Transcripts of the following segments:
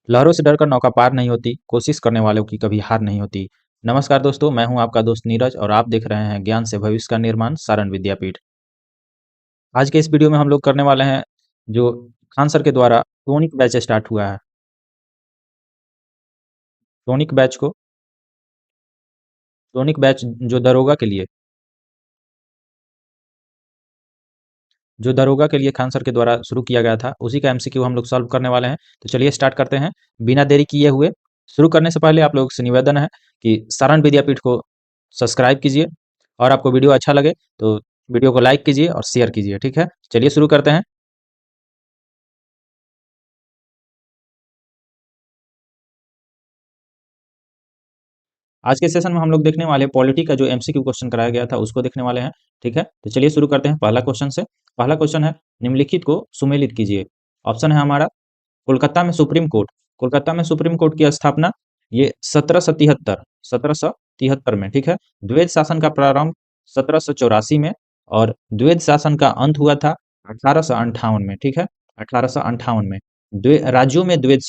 लहरों से डरकर नौका पार नहीं होती, कोशिश करने वालों की कभी हार नहीं होती। नमस्कार दोस्तों, मैं हूं आपका दोस्त नीरज और आप देख रहे हैं ज्ञान से भविष्य का निर्माण सारण विद्यापीठ। आज के इस वीडियो में हम लोग करने वाले हैं जो खान सर के द्वारा टॉनिक बैच स्टार्ट हुआ है। टॉनिक बैच को टॉनिक बैच जो दरोगा के लिए खान सर के द्वारा शुरू किया गया था, उसी का एमसीक्यू हम लोग सॉल्व करने वाले हैं। तो चलिए स्टार्ट करते हैं बिना देरी किए हुए। शुरू करने से पहले आप लोगों से निवेदन है कि सारण विद्यापीठ को सब्सक्राइब कीजिए और आपको वीडियो अच्छा लगे तो वीडियो को लाइक कीजिए और शेयर कीजिए। ठीक है, चलिए शुरू करते हैं। आज के सेशन में हम लोग देखने वाले पॉलिटी का जो एमसीक्यू क्वेश्चन कराया गया था उसको देखने वाले हैं। ठीक है, तो चलिए शुरू करते हैं पहला क्वेश्चन से। पहला क्वेश्चन है, निम्नलिखित को सुमेलित कीजिए। ऑप्शन है हमारा कोलकाता में सुप्रीम कोर्ट। कोलकाता में सुप्रीम कोर्ट की स्थापना ये 1773 में, ठीक है। द्वैध शासन का प्रारंभ 1784 में और द्वैध शासन का अंत हुआ था 1858 में, ठीक है। 1858 में राज्यों में द्वैध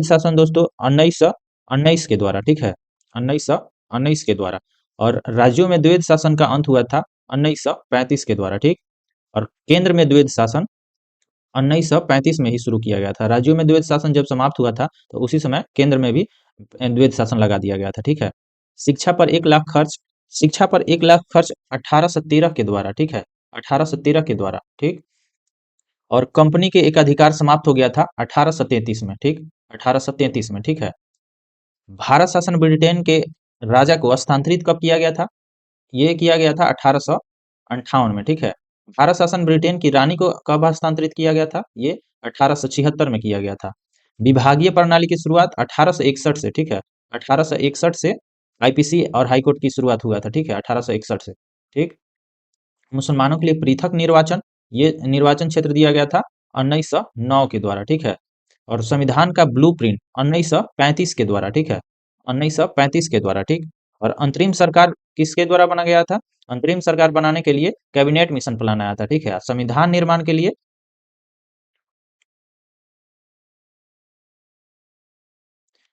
शासन दोस्तों 1919 के द्वारा, ठीक है। 1919 के द्वारा। और राज्यों में द्वैध शासन का अंत हुआ था 1935 के द्वारा, ठीक। और केंद्र में द्वैध शासन 1935 में ही शुरू किया गया था। राज्यों में द्वैध शासन जब समाप्त हुआ था तो उसी समय केंद्र में भी द्वैध शासन लगा दिया गया था, ठीक है। शिक्षा पर 1 लाख खर्च शिक्षा पर 1 लाख खर्च 1813 के द्वारा, ठीक है। 1813 के द्वारा, ठीक। और कंपनी के एक अधिकार समाप्त हो गया था 1833 में, ठीक। 1833 में, ठीक है। भारत शासन ब्रिटेन के राजा को हस्तांतरित कब किया गया था? ये किया गया था 1858 में, ठीक है। भारत शासन ब्रिटेन की रानी को कब हस्तांतरित किया गया था? ये 1876 में किया गया था। विभागीय प्रणाली की शुरुआत 1861 से, ठीक है। 1861 से आईपीसी और हाईकोर्ट की शुरुआत हुआ था, ठीक है। 1861 से, ठीक। मुसलमानों के लिए पृथक निर्वाचन, ये निर्वाचन क्षेत्र दिया गया था 1909 के द्वारा, ठीक है। और संविधान का ब्लूप्रिंट 1935 के द्वारा, ठीक है। 1935 के द्वारा, ठीक। और अंतरिम सरकार किसके द्वारा बना गया था? अंतरिम सरकार बनाने के लिए कैबिनेट मिशन प्लान आया था, ठीक है। संविधान निर्माण के लिए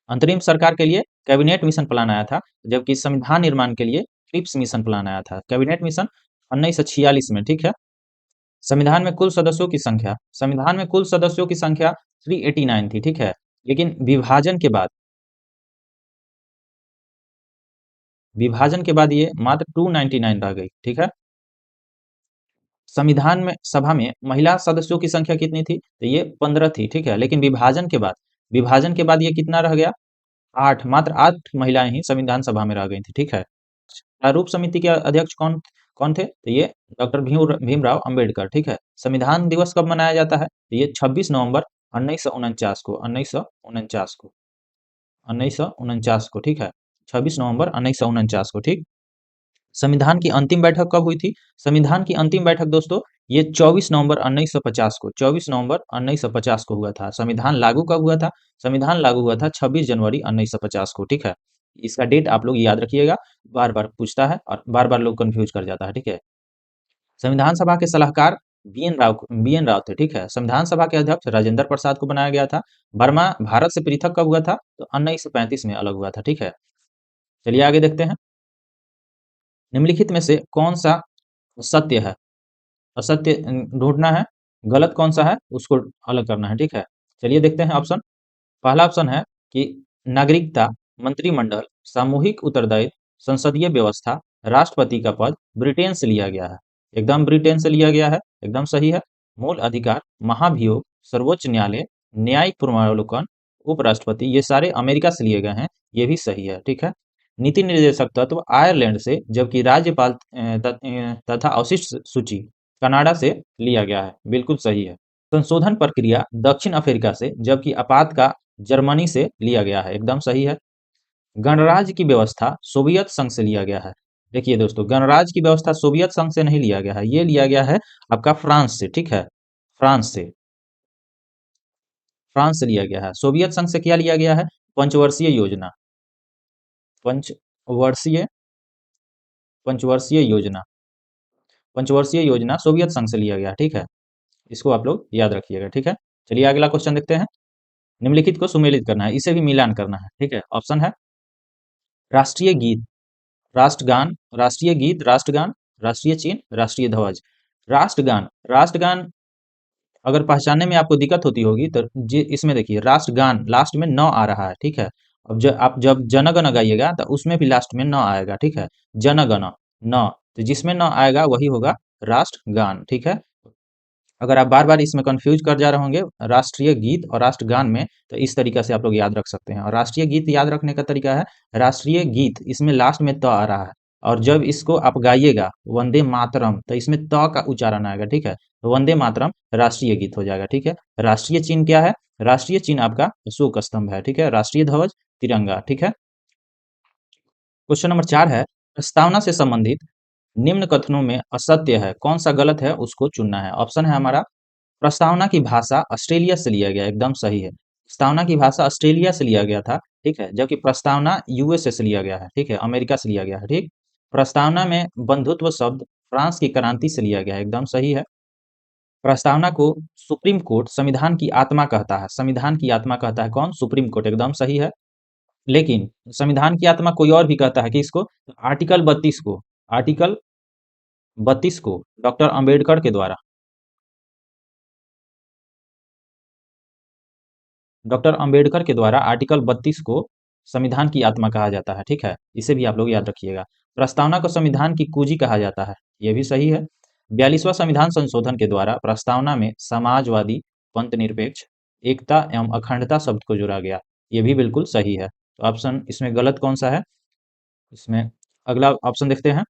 अंतरिम सरकार के लिए कैबिनेट मिशन प्लान आया था, जबकि संविधान निर्माण के लिए क्रिप्स मिशन प्लान आया था। कैबिनेट मिशन 1946 में, ठीक है। संविधान में कुल सदस्यों की संख्या 389 थी, ठीक है। लेकिन विभाजन के बाद ये मात्र 299 रह गई, ठीक है। संविधान में सभा में महिला सदस्यों की संख्या कितनी थी? तो ये 15 थी, ठीक है। लेकिन विभाजन के बाद ये कितना रह गया? 8, मात्र 8 महिलाएं ही संविधान सभा में रह गई थी, ठीक है। प्रारूप समिति के अध्यक्ष कौन कौन थे? तो ये डॉक्टर भीमराव अंबेडकर, ठीक है। संविधान दिवस कब मनाया जाता है? तो ये 26 नवंबर 1949 को 1949 को, ठीक है। 26 नवंबर 1949 को, ठीक। संविधान की अंतिम बैठक कब हुई थी? संविधान की अंतिम बैठक दोस्तों ये 24 नवंबर 1950 को हुआ था। संविधान लागू कब हुआ था? संविधान लागू हुआ था 26 जनवरी 1950 को, ठीक है। इसका डेट आप लोग याद रखिएगा, बार बार पूछता है और बार बार लोग कंफ्यूज कर जाता है, ठीक है। संविधान सभा के सलाहकार बी एन राव थे, ठीक है। संविधान सभा के अध्यक्ष राजेंद्र प्रसाद को बनाया गया था। बर्मा भारत से पृथक कब हुआ था? तो 1935 में अलग हुआ था, ठीक है। चलिए आगे देखते हैं। निम्नलिखित में से कौन सा सत्य है? असत्य ढूंढना है, गलत कौन सा है उसको अलग करना है, ठीक है। चलिए देखते हैं ऑप्शन। पहला ऑप्शन है कि नागरिकता, मंत्रिमंडल, सामूहिक उत्तरदायित्व, संसदीय व्यवस्था, राष्ट्रपति का पद ब्रिटेन से लिया गया है। एकदम ब्रिटेन से लिया गया है, एकदम सही है। मूल अधिकार, महाभियोग, सर्वोच्च न्यायालय, न्यायिक पुनरावलोकन, उपराष्ट्रपति, ये सारे अमेरिका से लिए गए हैं, ये भी सही है, ठीक है। नीति निर्देशक तत्व आयरलैंड से, जबकि राज्यपाल तथा अवशिष्ट सूची कनाडा से लिया गया है, बिल्कुल सही है। संशोधन प्रक्रिया दक्षिण अफ्रीका से, जबकि आपात का जर्मनी से लिया गया है, एकदम सही है। गणराज्य की व्यवस्था सोवियत संघ से लिया गया है। देखिए दोस्तों, गणराज्य की व्यवस्था सोवियत संघ से नहीं लिया गया है, ये लिया गया है आपका फ्रांस से, ठीक है। फ्रांस से फ्रांस से लिया गया है। सोवियत संघ से क्या लिया गया है? पंचवर्षीय योजना पंचवर्षीय पंचवर्षीय योजना पंचवर्षीय योजना सोवियत संघ से लिया गया, ठीक है। इसको आप लोग याद रखिएगा, ठीक है। चलिए अगला क्वेश्चन देखते हैं। निम्नलिखित को सुमेलित करना है, इसे भी मिलान करना है, ठीक है। ऑप्शन है राष्ट्रीय गीत, राष्ट्रगान, राष्ट्रीय गीत, राष्ट्रगान, राष्ट्रीय चिन्ह, राष्ट्रीय ध्वज। राष्ट्रगान, राष्ट्रगान अगर पहचानने में आपको दिक्कत होती होगी तो इसमें देखिए राष्ट्रगान लास्ट में न आ रहा है, ठीक है। अब आप जब जनगण गाइएगा तो उसमें भी लास्ट में न आएगा, ठीक है। जनगण न, तो जिसमें न आएगा वही होगा राष्ट्रगान, ठीक है। अगर आप बार बार इसमें कंफ्यूज कर जा रहे होंगे राष्ट्रीय गीत और राष्ट्रगान में, तो इस तरीका से आप लोग याद रख सकते हैं। और राष्ट्रीय गीत याद रखने का तरीका है राष्ट्रीय गीत, इसमें लास्ट में त आ रहा है, और जब इसको आप गाइएगा वंदे मातरम तो इसमें त का उच्चारण आएगा, ठीक है। तो वंदे मातरम राष्ट्रीय गीत हो जाएगा, ठीक है। राष्ट्रीय चिन्ह क्या है? राष्ट्रीय चिन्ह आपका अशोक स्तंभ है, ठीक है। राष्ट्रीय ध्वज तिरंगा, ठीक है। क्वेश्चन नंबर 4 है, प्रस्तावना से संबंधित निम्न कथनों में असत्य है, कौन सा गलत है उसको चुनना है। ऑप्शन है हमारा प्रस्तावना की भाषा ऑस्ट्रेलिया से लिया गया, एकदम सही है। प्रस्तावना की भाषा ऑस्ट्रेलिया से लिया गया था, ठीक है, जबकि प्रस्तावना यूएसए से लिया गया है, ठीक है, अमेरिका से लिया गया है, ठीक। प्रस्तावना में बंधुत्व शब्द फ्रांस की क्रांति से लिया गया है, एकदम सही है। प्रस्तावना को सुप्रीम कोर्ट संविधान की आत्मा कहता है, संविधान की आत्मा कहता है कौन? सुप्रीम कोर्ट, एकदम सही है। लेकिन संविधान की आत्मा कोई और भी कहता है कि इसको आर्टिकल 32 को, आर्टिकल 32 को डॉक्टर अंबेडकर के द्वारा, डॉक्टर अंबेडकर के द्वारा आर्टिकल 32 को संविधान की आत्मा कहा जाता है, ठीक है। इसे भी आप लोग याद रखिएगा। प्रस्तावना को संविधान की कुंजी कहा जाता है, ये भी सही है। 42वां संविधान संशोधन के द्वारा प्रस्तावना में समाजवादी, पंथनिरपेक्ष, एकता एवं अखंडता शब्द को जोड़ा गया, ये भी बिल्कुल सही है। तो ऑप्शन इसमें गलत कौन सा है? इसमें अगला ऑप्शन देखते हैं।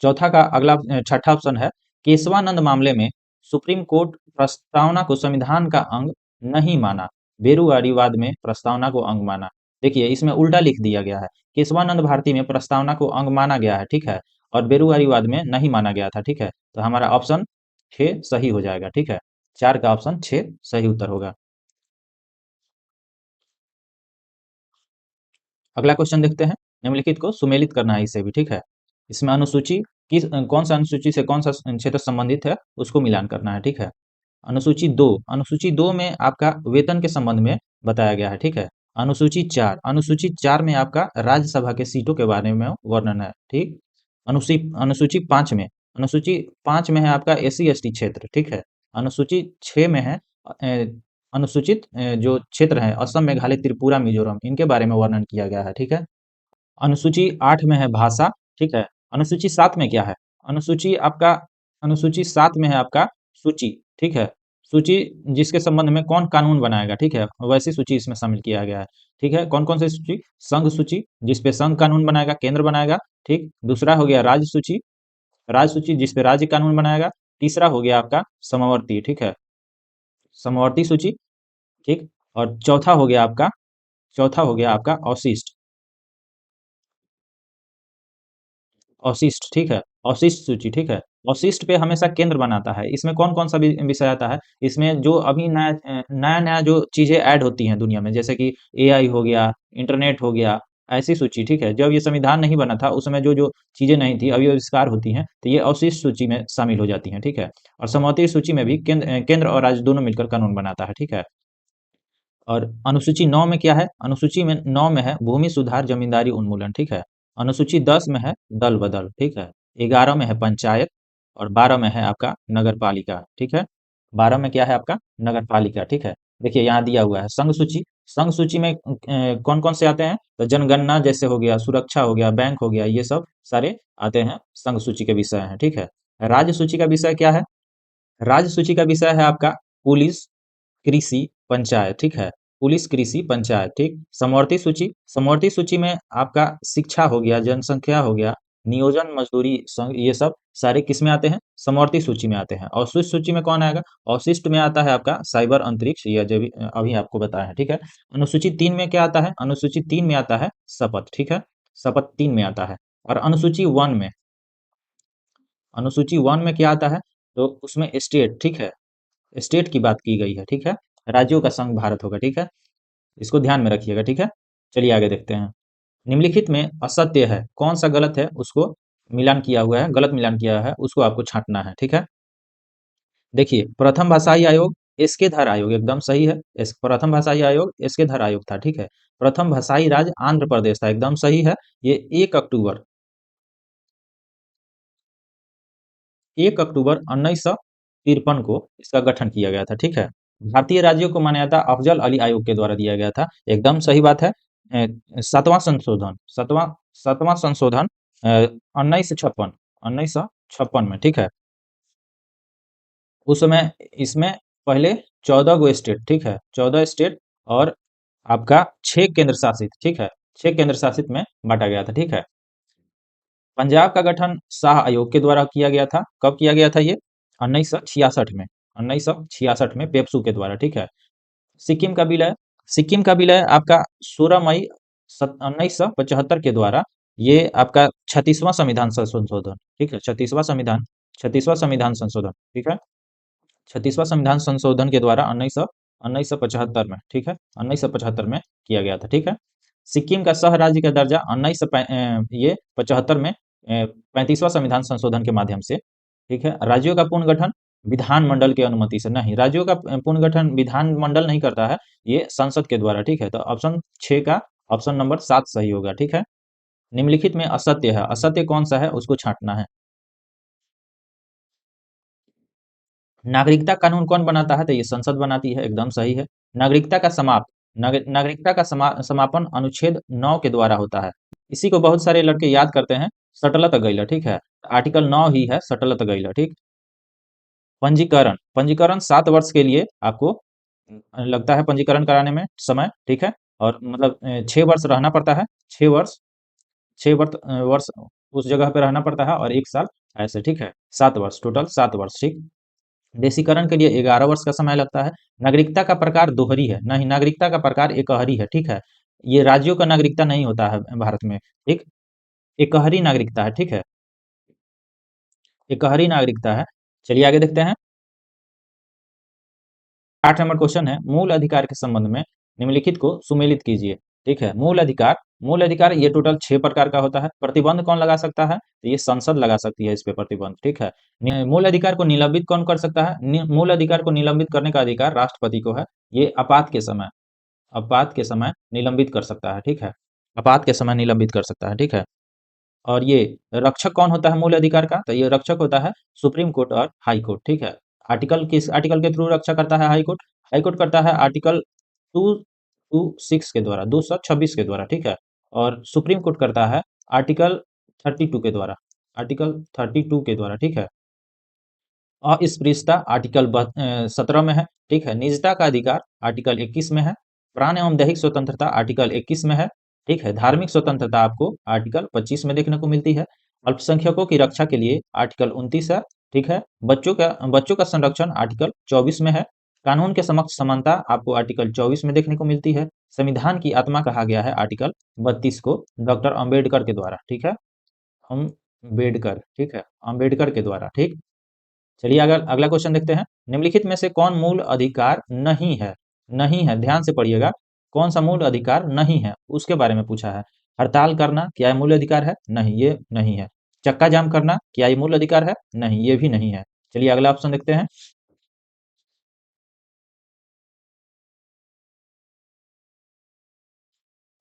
चौथा का अगला छठा ऑप्शन है, केशवानंद मामले में सुप्रीम कोर्ट प्रस्तावना को संविधान का अंग नहीं माना, बेरुआरीवाद में प्रस्तावना को अंग माना। देखिए इसमें उल्टा लिख दिया गया है, केशवानंद भारती में प्रस्तावना को अंग माना गया है, ठीक है, और बेरुआरीवाद में नहीं माना गया था, ठीक है। तो हमारा ऑप्शन 6 सही हो जाएगा, ठीक है। 4 का ऑप्शन 6 सही उत्तर होगा। अगला क्वेश्चन देखते हैं। निम्नलिखित को सुमेलित करना है इसे भी, ठीक है। इसमें अनुसूची कौन सा अनुसूची से कौन सा क्षेत्र संबंधित है उसको मिलान करना है, ठीक है। अनुसूची 2, अनुसूची 2 में आपका वेतन के संबंध में बताया गया है, ठीक है। अनुसूची 4, अनुसूची 4 में आपका राज्यसभा के सीटों के बारे में वर्णन है, ठीक। अनुसूची 5 में, अनुसूची 5 में है आपका एससी एसटी क्षेत्र, ठीक है। अनुसूची 6 में है अनुसूचित जो क्षेत्र है असम, मेघालय, त्रिपुरा, मिजोरम, इनके बारे में वर्णन किया गया है, ठीक है। अनुसूची 8 में है भाषा, ठीक है। अनुसूची 7 में क्या है? अनुसूची आपका अनुसूची 7 में है आपका सूची, ठीक है। सूची जिसके संबंध में कौन कानून बनाएगा, ठीक है, वैसी सूची इसमें शामिल किया गया है, ठीक है। कौन कौन सी सूची? संघ सूची, जिसपे संघ कानून बनाएगा, केंद्र बनाएगा, ठीक। दूसरा हो गया राज्य सूची, राज्य सूची जिसपे राज्य कानून बनाएगा। तीसरा हो गया आपका समवर्ती, ठीक है, समवर्ती सूची, ठीक। और चौथा हो गया आपका अवशिष्ट, अवशिष्ट, ठीक है, अवशिष्ट सूची, ठीक है। अवशिष्ट पे हमेशा केंद्र बनाता है। इसमें कौन कौन सा विषय आता है? इसमें जो अभी नया नया जो चीजें ऐड होती हैं दुनिया में, जैसे कि एआई हो गया, इंटरनेट हो गया, ऐसी सूची, ठीक है। जब ये संविधान नहीं बना था उस समय जो जो चीजें नहीं थी अभी आविष्कार होती हैं, तो ये अवशिष्ट सूची में शामिल हो जाती हैं, ठीक है। और समवर्ती सूची में भी केंद्र और राज्य दोनों मिलकर कानून बनाता है, ठीक है। और अनुसूची 9 में क्या है? अनुसूची में 9 में है भूमि सुधार जमींदारी उन्मूलन, ठीक है। अनुसूची 10 में है दल बदल, ठीक है। 11 में है पंचायत, और 12 में है आपका नगर पालिका, ठीक है। 12 में क्या है आपका? नगर पालिका, ठीक है। देखिए यहाँ दिया हुआ है संघ सूची। संघ सूची में कौन कौन से आते हैं? तो जनगणना जैसे हो गया, सुरक्षा हो गया, बैंक हो गया, ये सब सारे आते हैं संघ सूची के विषय हैं, ठीक है। राज्य सूची का विषय क्या है? राज्य सूची का विषय है आपका पुलिस, कृषि, पंचायत, ठीक है। पुलिस, कृषि, पंचायत, ठीक। समवर्ती सूची, समवर्ती सूची में आपका शिक्षा हो गया, जनसंख्या हो गया, नियोजन, मजदूरी, संघ, ये सब सारे किस में आते हैं? समवर्ती सूची में आते हैं। अवशिष्ट सूची में कौन आएगा? अवशिष्ट में आता है आपका साइबर, अंतरिक्ष, या जो भी अभी आपको बताया है, ठीक है। अनुसूची 3 में क्या आता है? अनुसूची 3 में आता है शपथ, ठीक है। शपथ 3 में आता है। और अनुसूची 1 में क्या आता है? तो उसमें स्टेट, ठीक है, स्टेट की बात की गई है, ठीक है। राज्यों का संघ भारत होगा, ठीक है। इसको ध्यान में रखिएगा, ठीक है। चलिए आगे देखते हैं। निम्नलिखित में असत्य है, कौन सा गलत है उसको मिलान किया हुआ है, गलत मिलान किया है उसको आपको छांटना है, ठीक है। देखिए, प्रथम भाषाई आयोग एसके धर आयोग एकदम सही है। प्रथम भाषाई आयोग एसके धर आयोग था, ठीक है। प्रथम भाषाई राज्य आंध्र प्रदेश था, एकदम सही है। ये 1 अक्टूबर 1953 को इसका गठन किया गया था, ठीक है। भारतीय राज्यों को मान्यता अफजल अली आयोग के द्वारा दिया गया था, एकदम सही बात है। सातवां संशोधन सातवां सातवां संशोधन 1956 में, ठीक है। उस समय इसमें पहले 14 गो स्टेट, ठीक है, 14 स्टेट और आपका 6 केंद्र शासित, ठीक है, 6 केंद्र शासित में बांटा गया था, ठीक है। पंजाब का गठन शाह आयोग के द्वारा किया गया था। कब किया गया था ये? 1966 में, 1966 में पेप्सू के द्वारा, ठीक है। सिक्किम का विलय सिक्किम का विलय आपका 16 मई 1975 के द्वारा, ये आपका 36वां संविधान संशोधन, ठीक है, 36वां संविधान संशोधन, ठीक है। 36वां संविधान संशोधन के द्वारा 1975 में, ठीक है, 1975 में किया गया था, ठीक है। सिक्किम का सह राज्य का दर्जा ये 75 में 35वां संविधान संशोधन के माध्यम से, ठीक है। राज्यों का पुनर्गठन विधानमंडल की अनुमति से नहीं, राज्यों का पुनर्गठन विधानमंडल नहीं करता है, ये संसद के द्वारा, ठीक है। तो ऑप्शन 6 का ऑप्शन नंबर 7 सही होगा, ठीक है। निम्नलिखित में असत्य है, असत्य कौन सा है उसको छांटना है। नागरिकता कानून कौन बनाता है? तो ये संसद बनाती है, एकदम सही है। नागरिकता का समापन अनुच्छेद 9 के द्वारा होता है। इसी को बहुत सारे लड़के याद करते हैं, सटलत गैला, ठीक है। आर्टिकल 9 ही है सटलत गैला, ठीक। पंजीकरण पंजीकरण 7 वर्ष के लिए आपको लगता है पंजीकरण कराने में समय, ठीक है। और मतलब 6 वर्ष रहना पड़ता है, 6 वर्ष, 6 वर्ष उस जगह पे रहना पड़ता है और 1 साल ऐसे, ठीक है। 7 वर्ष, टोटल 7 वर्ष, ठीक। देशीकरण के लिए 11 वर्ष का समय लगता है। नागरिकता का प्रकार दोहरी है, नहीं, नागरिकता का प्रकार एकहरी है, ठीक है। ये राज्यों का नागरिकता नहीं होता है भारत में, ठीक। एकहरी नागरिकता है, ठीक है, एकहरी नागरिकता है। चलिए आगे देखते हैं। 8 नंबर क्वेश्चन है, मूल अधिकार के संबंध में निम्नलिखित को सुमेलित कीजिए, ठीक है। मूल अधिकार ये टोटल 6 प्रकार का होता है। प्रतिबंध कौन लगा सकता है? तो ये संसद लगा सकती है इस पे प्रतिबंध, ठीक है। मूल अधिकार को निलंबित कौन कर सकता है? मूल अधिकार को निलंबित करने का अधिकार राष्ट्रपति को है। ये आपात के समय निलंबित कर सकता है, ठीक है। आपात के समय निलंबित कर सकता है, ठीक है। और ये रक्षक कौन होता है मूल अधिकार का? तो ये रक्षक होता है सुप्रीम कोर्ट और हाई कोर्ट, ठीक है। किस आर्टिकल के थ्रू रक्षा करता है हाई कोर्ट? हाई कोर्ट करता है आर्टिकल 226 के द्वारा, 226 के द्वारा, ठीक है। और सुप्रीम कोर्ट करता है आर्टिकल 32 के द्वारा, आर्टिकल 32 के द्वारा, ठीक है। अस्पृश्यता आर्टिकल 17 में है, ठीक है। निजता का अधिकार आर्टिकल 21 में है। प्राण एवं दैहिक स्वतंत्रता आर्टिकल 21 में है, ठीक है। धार्मिक स्वतंत्रता आपको आर्टिकल 25 में देखने को मिलती है। अल्पसंख्यकों की रक्षा के लिए आर्टिकल 29 है, ठीक है। बच्चों का संरक्षण आर्टिकल 24 में है। कानून के समक्ष समानता आपको आर्टिकल 24 में देखने को मिलती है। संविधान की आत्मा कहा गया है आर्टिकल 32 को, डॉक्टर अम्बेडकर के द्वारा, ठीक है। अम्बेडकर, ठीक है, अम्बेडकर के द्वारा, ठीक। चलिए अगर अगला क्वेश्चन देखते हैं। निम्नलिखित में से कौन मूल अधिकार नहीं है? नहीं है, ध्यान से पढ़िएगा। कौन सा मूल अधिकार नहीं है उसके बारे में पूछा है। हड़ताल करना क्या ये मूल अधिकार है? नहीं, ये नहीं है। चक्का जाम करना क्या ये मूल अधिकार है? नहीं, ये भी नहीं है। चलिए अगला ऑप्शन देखते हैं।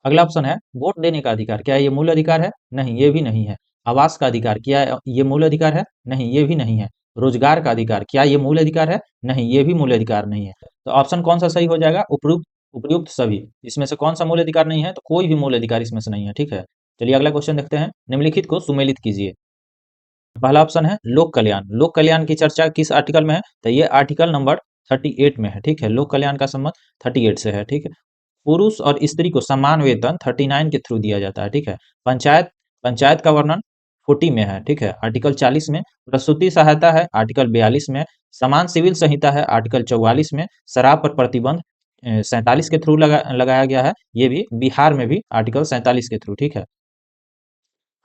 अगला ऑप्शन है वोट देने का अधिकार, क्या ये मूल अधिकार है? नहीं, ये भी नहीं है। आवास का अधिकार, क्या ये मूल अधिकार है? नहीं, ये भी नहीं है। रोजगार का अधिकार, क्या ये मूल अधिकार है? नहीं, ये भी मूल अधिकार नहीं है। तो ऑप्शन कौन सा सही हो जाएगा? उपयुक्त उपयुक्त सभी। इसमें से कौन सा मूल अधिकार नहीं है? तो कोई भी मूल अधिकार इसमें से नहीं है, ठीक है। चलिए अगला क्वेश्चन देखते हैं। निम्नलिखित को सुमेलित कीजिए। पहला ऑप्शन है लोक कल्याण। लोक कल्याण की चर्चा किस आर्टिकल में है? तो ये आर्टिकल नंबर 38 में है, ठीक है। लोक कल्याण का संबंध 38 से है, ठीक है। पुरुष और स्त्री को समान वेतन 39 के थ्रू दिया जाता है, ठीक है। पंचायत पंचायत का वर्णन 40 में है, ठीक है, आर्टिकल 40 में। प्रसूति सहायता है आर्टिकल 42 में। समान सिविल संहिता है आर्टिकल 44 में। शराब पर प्रतिबंध 47 के थ्रू लगाया गया है। ये भी बिहार में भी आर्टिकल 47 के थ्रू, ठीक है।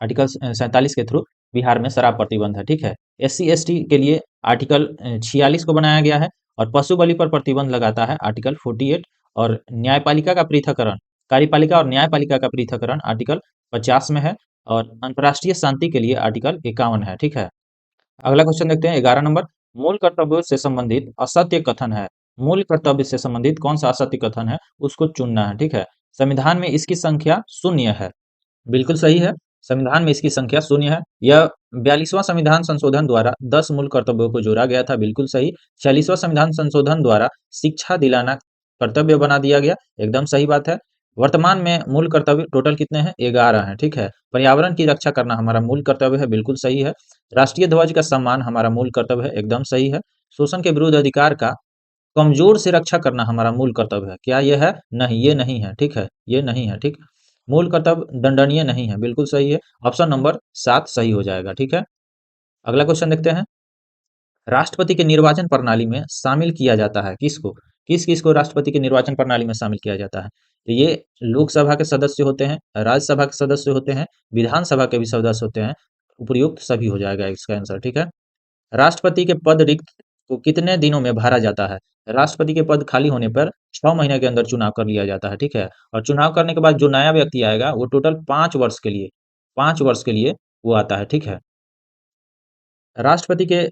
आर्टिकल 47 के थ्रू बिहार में शराब प्रतिबंध है, ठीक है। SC ST के लिए आर्टिकल 46 को बनाया गया है। और पशु बलि पर प्रतिबंध लगाता है आर्टिकल 48। और न्यायपालिका का पृथककरण, कार्यपालिका और न्यायपालिका का पृथककरण आर्टिकल 50 में है। और अंतर्राष्ट्रीय शांति के लिए आर्टिकल 51 है, ठीक है। अगला क्वेश्चन देखते हैं 11 नंबर। मूल कर्तव्यों से संबंधित असत्य कथन है। मूल कर्तव्य से संबंधित कौन सा असत्य कथन है, उसको चुनना है, ठीक है। संविधान में इसकी संख्या 0 है। बिल्कुल सही है। संविधान में इसकी संख्या 0 है। यह 42वां संविधान संशोधन द्वारा 10 मूल कर्तव्यों को जोड़ा गया था, बिल्कुल सही। 46वां संविधान संशोधन द्वारा शिक्षा दिलाना कर्तव्य बना दिया गया, एकदम सही बात है। वर्तमान में मूल कर्तव्य टोटल कितने हैं? 11 हैं, ठीक है। पर्यावरण की रक्षा करना हमारा मूल कर्तव्य है, बिल्कुल सही है। राष्ट्रीय ध्वज का सम्मान हमारा मूल कर्तव्य है, एकदम सही है। शोषण के विरुद्ध अधिकार का कमजोर से रक्षा करना हमारा मूल कर्तव्य है। क्या ये है? नहीं, ये नहीं है, ठीक है, ये नहीं है, ठीक। मूल कर्तव्य दंडनीय नहीं है, बिल्कुल सही है। ऑप्शन नंबर 7 सही हो जाएगा, ठीक है। अगला क्वेश्चन देखते हैं। राष्ट्रपति के निर्वाचन प्रणाली में शामिल किया जाता है किसको? किस किस को राष्ट्रपति के निर्वाचन प्रणाली में शामिल किया जाता है? तो ये लोकसभा के सदस्य होते हैं, राज्यसभा के सदस्य होते हैं, विधानसभा के भी सदस्य होते हैं। उपयुक्त सभी हो जाएगा इसका आंसर, ठीक है। राष्ट्रपति के पद रिक्त को कितने दिनों में भरा जाता है? राष्ट्रपति के पद खाली होने पर 6 महीने के अंदर चुनाव कर लिया जाता है, ठीक है। और चुनाव करने के बाद जो नया व्यक्ति आएगा वो टोटल 5 वर्ष के लिए, 5 वर्ष के लिए वो आता है, ठीक है। राष्ट्रपति के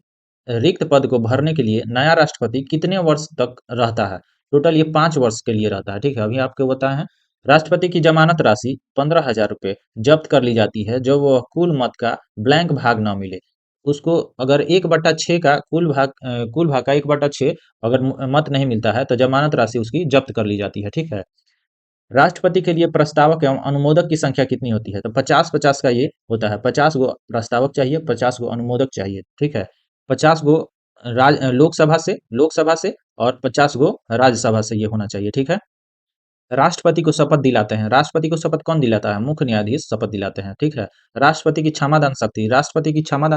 रिक्त पद को भरने के लिए नया राष्ट्रपति कितने वर्ष तक रहता है? टोटल ये 5 वर्ष के लिए रहता है, ठीक है। अभी आपको बताए हैं। राष्ट्रपति की जमानत राशि 15,000 रुपये जब्त कर ली जाती है जब वह कुल मत का ब्लैंक भाग न मिले। उसको अगर 1/6 का कुल भाग का 1/6 अगर मत नहीं मिलता है तो जमानत राशि उसकी जब्त कर ली जाती है, ठीक है। राष्ट्रपति के लिए प्रस्तावक एवं अनुमोदक की संख्या कितनी होती है? तो 50-50 का ये होता है। 50 गो प्रस्तावक चाहिए, 50 गो अनुमोदक चाहिए, ठीक है। 50 गो लोकसभा से और 50 गो राज्यसभा से ये होना चाहिए, ठीक है। राष्ट्रपति को शपथ दिलाते हैं। राष्ट्रपति को शपथ कौन दिलाता है? मुख्य न्यायाधीश शपथ दिलाते हैं, ठीक है। राष्ट्रपति की क्षमादान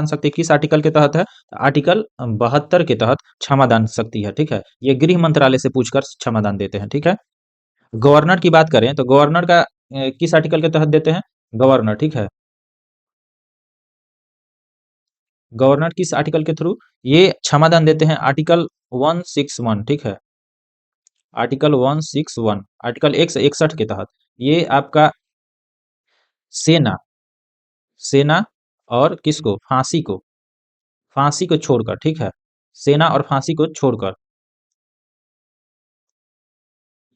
शक्ति किस आर्टिकल के तहत है? आर्टिकल 72 के तहत क्षमादान शक्ति है, ठीक है। ये गृह मंत्रालय से पूछकर क्षमादान देते हैं, ठीक है। गवर्नर की बात करें तो गवर्नर का किस आर्टिकल के तहत देते हैं? गवर्नर, ठीक है। गवर्नर किस आर्टिकल के थ्रू ये क्षमादान देते हैं? आर्टिकल 161, ठीक है। आर्टिकल 161, आर्टिकल 161 के तहत ये आपका सेना सेना और किसको? फांसी को छोड़कर, ठीक है। सेना और फांसी को छोड़कर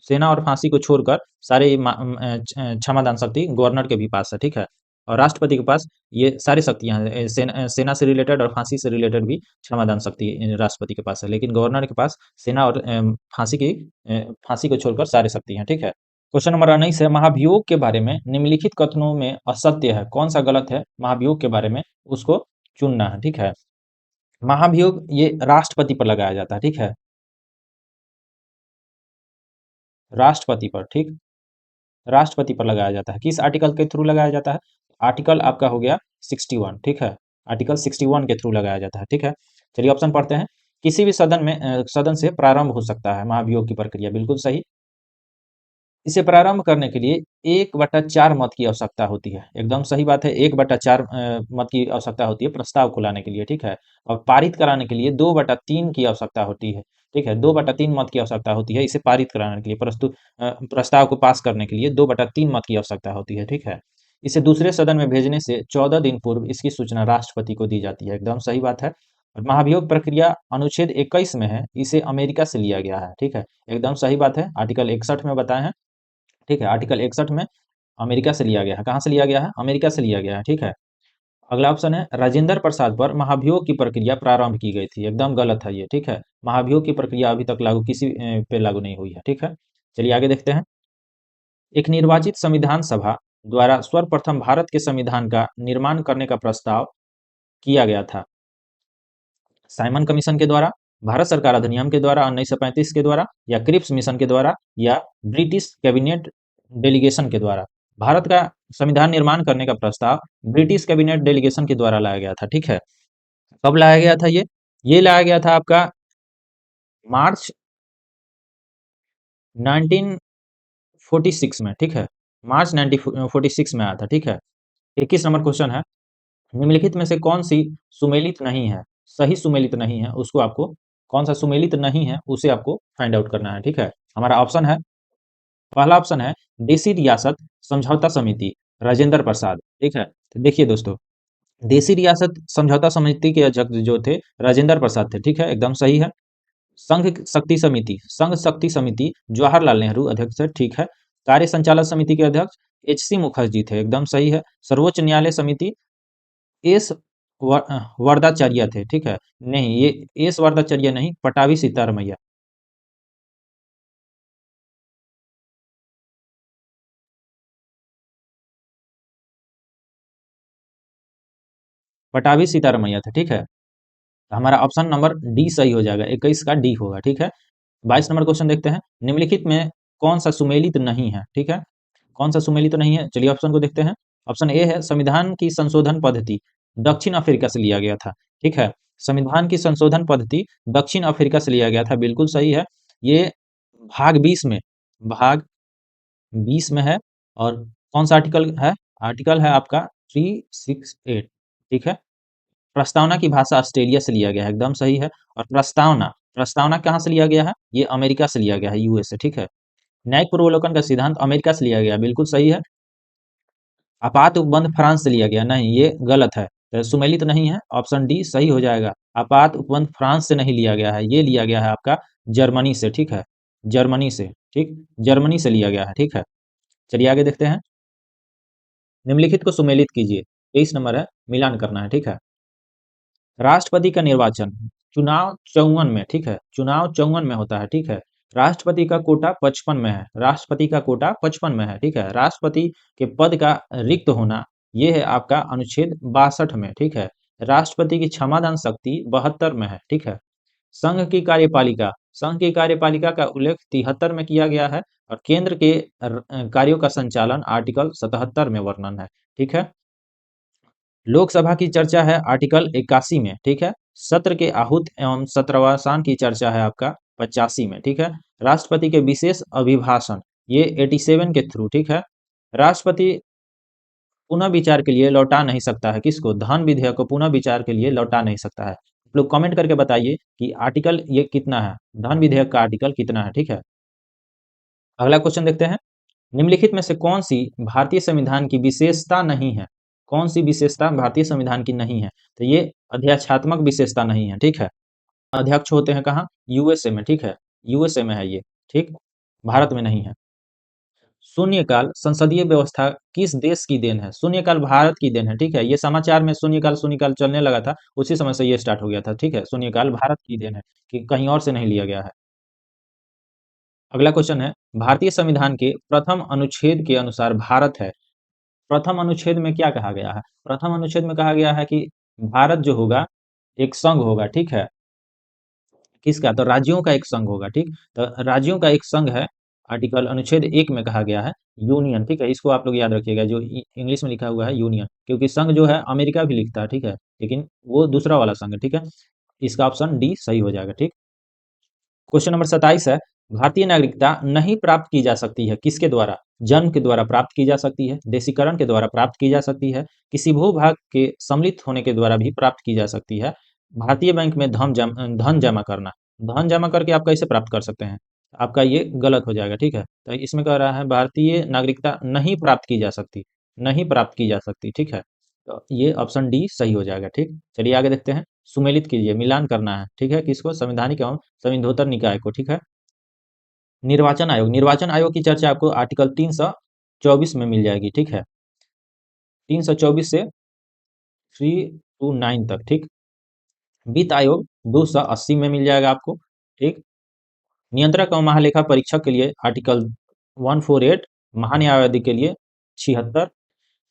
सेना और फांसी को छोड़कर सारे क्षमादान शक्ति गवर्नर के भी पास है, ठीक है। और राष्ट्रपति के पास ये सारी शक्तियां हैं। सेना से रिलेटेड और फांसी से रिलेटेड भी क्षमादान शक्ति राष्ट्रपति के पास है, लेकिन गवर्नर के पास सेना और फांसी को छोड़कर सारी शक्ति हैं, ठीक है। क्वेश्चन नंबर 19 है। महाभियोग के बारे में निम्नलिखित कथनों में असत्य है, कौन सा गलत है? महाभियोग के बारे में उसको चुनना है, ठीक है। महाभियोग ये राष्ट्रपति पर लगाया जाता है, ठीक है। राष्ट्रपति पर, ठीक, राष्ट्रपति पर लगाया जाता है। किस आर्टिकल के थ्रू लगाया जाता है? आर्टिकल आपका हो गया 61, ठीक है। आर्टिकल 61 के थ्रू लगाया जाता है, ठीक है। चलिए ऑप्शन पढ़ते हैं। किसी भी सदन से प्रारंभ हो सकता है महाभियोग की प्रक्रिया, बिल्कुल सही। इसे प्रारंभ करने के लिए 1/4 मत की आवश्यकता होती है, एकदम सही बात है। 1/4 मत की आवश्यकता होती है प्रस्ताव को लाने के लिए, ठीक है। और पारित कराने के लिए 2/3 की आवश्यकता होती है, ठीक है। 2/3 मत की आवश्यकता होती है इसे पारित कराने के लिए, प्रस्ताव को पास करने के लिए 2/3 मत की आवश्यकता होती है, ठीक है। इसे दूसरे सदन में भेजने से 14 दिन पूर्व इसकी सूचना राष्ट्रपति को दी जाती है, एकदम सही बात है। और महाभियोग प्रक्रिया अनुच्छेद 21 में है, इसे अमेरिका से लिया गया है, ठीक है। एकदम सही बात है, आर्टिकल 61 में बताए हैं, ठीक है। आर्टिकल 61 में अमेरिका से लिया गया है। कहाँ से लिया गया है? अमेरिका से लिया गया है, ठीक है। अगला ऑप्शन है राजेंद्र प्रसाद पर महाभियोग की प्रक्रिया प्रारंभ की गई थी, एकदम गलत है ये, ठीक है। महाभियोग की प्रक्रिया अभी तक लागू किसी पे लागू नहीं हुई है, ठीक है। चलिए आगे देखते हैं। एक निर्वाचित संविधान सभा द्वारा सर्वप्रथम भारत के संविधान का निर्माण करने का प्रस्ताव किया गया था। साइमन कमीशन के द्वारा, भारत सरकार अधिनियम के द्वारा 1935 के द्वारा, या क्रिप्स मिशन के द्वारा, या ब्रिटिश कैबिनेट डेलीगेशन के द्वारा। भारत का संविधान निर्माण करने का प्रस्ताव ब्रिटिश कैबिनेट डेलीगेशन के द्वारा लाया गया था, ठीक है। कब लाया गया था ये लाया गया था आपका मार्च 1946 में, ठीक है। मार्च 1946 में आया था, ठीक है। 21 नंबर क्वेश्चन है। निम्नलिखित में से कौन सी सुमेलित नहीं है? सही सुमेलित नहीं है उसको आपको, कौन सा सुमेलित नहीं है उसे आपको फाइंड आउट करना है, ठीक है। हमारा ऑप्शन है, पहला ऑप्शन है देसी रियासत समझौता समिति, राजेंद्र प्रसाद, ठीक है। तो देखिए दोस्तों, देशी रियासत समझौता समिति के अध्यक्ष जो थे राजेंद्र प्रसाद थे, ठीक है, एकदम सही है। संघ शक्ति समिति जवाहरलाल नेहरू अध्यक्ष है, ठीक है। कार्य संचालन समिति के अध्यक्ष एच.सी. मुखर्जी थे, एकदम सही है। सर्वोच्च न्यायालय समिति एस वरदाचार्य थे, ठीक है। नहीं, ये एस वरदाचार्य नहीं, पटाभी सीतारमैया। पटाभी सीतारमैया थे, ठीक है। हमारा ऑप्शन नंबर डी सही हो जाएगा, 21 का डी होगा, ठीक है। 22 नंबर क्वेश्चन देखते हैं। निम्नलिखित में कौन सा सुमेलित नहीं है, ठीक है। कौन सा सुमेलित नहीं है, चलिए ऑप्शन को देखते हैं। ऑप्शन ए है संविधान की संशोधन पद्धति दक्षिण अफ्रीका से लिया गया था, ठीक है। संविधान की संशोधन पद्धति दक्षिण अफ्रीका से लिया गया था, बिल्कुल सही है। ये भाग 20 में, भाग 20 में है। और कौन सा आर्टिकल है? आर्टिकल है आपका 368, ठीक है। प्रस्तावना की भाषा ऑस्ट्रेलिया से लिया गया है, एकदम सही है। और प्रस्तावना प्रस्तावना कहाँ से लिया गया है? ये अमेरिका से लिया गया है, यूएस से, ठीक है। न्यायिक पूर्वावलोकन का सिद्धांत अमेरिका से लिया गया, बिल्कुल सही है। आपात उपबंध फ्रांस से लिया गया, नहीं, ये गलत है। तो सुमेलित नहीं है, ऑप्शन डी सही हो जाएगा। आपात उपबंध फ्रांस से नहीं लिया गया है, ये लिया गया है आपका जर्मनी से, ठीक है। जर्मनी से, ठीक, जर्मनी से लिया गया है, ठीक है। चलिए आगे देखते हैं। निम्नलिखित को सुमेलित कीजिए। 23 नंबर है, मिलान करना है, ठीक है। राष्ट्रपति का निर्वाचन चुनाव 54 में, ठीक है, चुनाव 54 में होता है, ठीक है। राष्ट्रपति का कोटा 55 में है, राष्ट्रपति का कोटा 55 में है, ठीक है। राष्ट्रपति के पद का रिक्त होना ये है आपका अनुच्छेद 62 में, ठीक है। राष्ट्रपति की क्षमादान शक्ति 72 में है, ठीक है। संघ की कार्यपालिका का उल्लेख 73 में किया गया है। और केंद्र के कार्यों का संचालन आर्टिकल 77 में वर्णन है, ठीक है। लोकसभा की चर्चा है आर्टिकल 81 में, ठीक है। सत्र के आहूत एवं सत्रावसान की चर्चा है आपका 85 में, ठीक है। राष्ट्रपति के विशेष अभिभाषण ये 87 के थ्रू, ठीक है। राष्ट्रपति पुनः विचार के लिए लौटा नहीं सकता है, किसको? धन विधेयक को पुनः विचार के लिए लौटा नहीं सकता है। आप लोग कमेंट करके बताइए कि आर्टिकल ये कितना है, धन विधेयक का आर्टिकल कितना है, ठीक है। अगला क्वेश्चन देखते हैं। निम्नलिखित में से कौन सी भारतीय संविधान की विशेषता नहीं है? कौन सी विशेषता भारतीय संविधान की नहीं है? तो ये अध्यात्मक विशेषता नहीं है, ठीक है। अध्यक्ष होते हैं कहाँ? यूएसए में, ठीक है। यूएसए में है ये, ठीक, भारत में नहीं है। शून्यकाल संसदीय व्यवस्था किस देश की देन है? शून्यकाल भारत की देन है, ठीक है। ये समाचार में शून्यकाल चलने लगा था, उसी समय से ये स्टार्ट हो गया था, ठीक है। शून्यकाल भारत की देन है, कि कहीं और से नहीं लिया गया है। अगला क्वेश्चन है, भारतीय संविधान के प्रथम अनुच्छेद के अनुसार भारत है। प्रथम अनुच्छेद में क्या कहा गया है? प्रथम अनुच्छेद में कहा गया है कि भारत जो होगा एक संघ होगा, ठीक है। किसका? तो राज्यों का एक संघ होगा, ठीक। तो राज्यों का एक संघ है, आर्टिकल अनुच्छेद 1 में कहा गया है यूनियन, ठीक है। इसको आप लोग याद रखिएगा, जो इंग्लिश में लिखा हुआ है यूनियन, क्योंकि संघ जो है अमेरिका भी लिखता है, ठीक है, लेकिन वो दूसरा वाला संघ है, ठीक है। इसका ऑप्शन डी सही हो जाएगा, ठीक। क्वेश्चन नंबर 27 है, भारतीय नागरिकता नहीं प्राप्त की जा सकती है किसके द्वारा? जन्म के द्वारा प्राप्त की जा सकती है, देशीकरण के द्वारा प्राप्त की जा सकती है, किसी भूभाग के सम्मिलित होने के द्वारा भी प्राप्त की जा सकती है, भारतीय बैंक में धन जमा करना। धन जमा करके आप कैसे प्राप्त कर सकते हैं? आपका ये गलत हो जाएगा, ठीक है। तो इसमें कह रहा है भारतीय नागरिकता नहीं प्राप्त की जा सकती, नहीं प्राप्त की जा सकती, ठीक है। तो ये ऑप्शन डी सही हो जाएगा, ठीक। चलिए आगे देखते हैं। सुमेलित कीजिए, मिलान करना है, ठीक है, किसको? संवैधानिक एवं संविधाोत्तर निकाय को, ठीक है। निर्वाचन आयोग की चर्चा आपको आर्टिकल 324 में मिल जाएगी, ठीक है। 324 से 329 तक, ठीक। वित्त आयोग 280 में मिल जाएगा आपको, ठीक। नियंत्रक और महालेखा परीक्षक के लिए आर्टिकल 148, महान्यायवादी के लिए 76।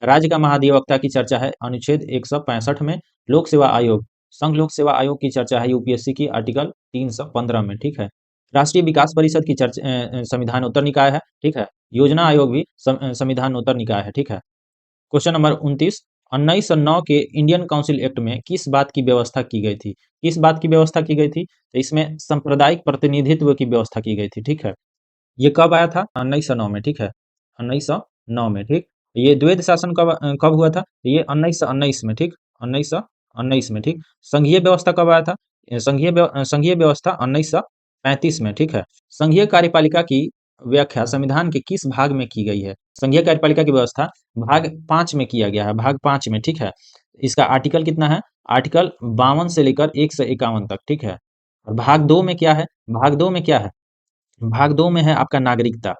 राज्य का महाधिवक्ता की चर्चा है अनुच्छेद 165 में। लोक सेवा आयोग, संघ लोक सेवा आयोग की चर्चा है यूपीएससी की आर्टिकल 315 में, ठीक है। राष्ट्रीय विकास परिषद की चर्चा संविधान उत्तर निकाय है, ठीक है। योजना आयोग भी संविधान उत्तर निकाय है, ठीक है। क्वेश्चन नंबर 29, 1909 के इंडियन काउंसिल एक्ट में किस बात की व्यवस्था की गई थी? किस बात की व्यवस्था की गई थी? तो इसमें सांप्रदायिक प्रतिनिधित्व की व्यवस्था की गई थी, ठीक है। ये कब आया था? 1909 में, ठीक है। 1909 में, ठीक। ये द्वैध शासन कब हुआ था? ये 1919 में, ठीक। 1919 में, ठीक। संघीय व्यवस्था कब आया था? संघीय व्यवस्था 1935 में, ठीक है। संघीय कार्यपालिका की व्याख्या संविधान के किस भाग में की गई है? संघीय कार्यपालिका की व्यवस्था भाग 5 में किया गया है, भाग 5 में, ठीक है। इसका आर्टिकल कितना है? आर्टिकल 52 से लेकर 151 तक, ठीक है। और भाग 2 में क्या है? भाग 2 में क्या है? भाग 2 में है आपका नागरिकता।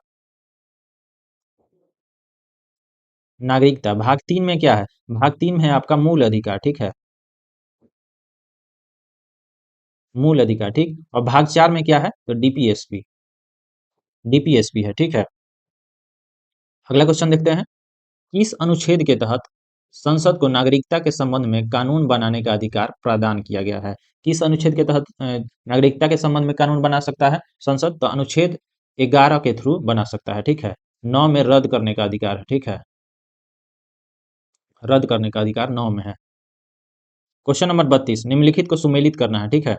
नागरिकता। भाग 3 में क्या है? भाग 3 में है आपका मूल अधिकार, ठीक है। मूल अधिकार, ठीक। और भाग 4 में क्या है? तो डीपीएसपी, डीपीएसपी है, ठीक है। अगला क्वेश्चन देखते हैं। किस अनुच्छेद के तहत संसद को नागरिकता के संबंध में कानून बनाने का अधिकार प्रदान किया गया है? किस अनुच्छेद के तहत नागरिकता के संबंध में कानून बना सकता है संसद? तो अनुच्छेद 11 के थ्रू बना सकता है, ठीक है। 9 में रद्द करने का अधिकार है, ठीक है। रद्द करने का अधिकार 9 में है। क्वेश्चन नंबर 32, निम्नलिखित को सुमेलित करना है, ठीक है।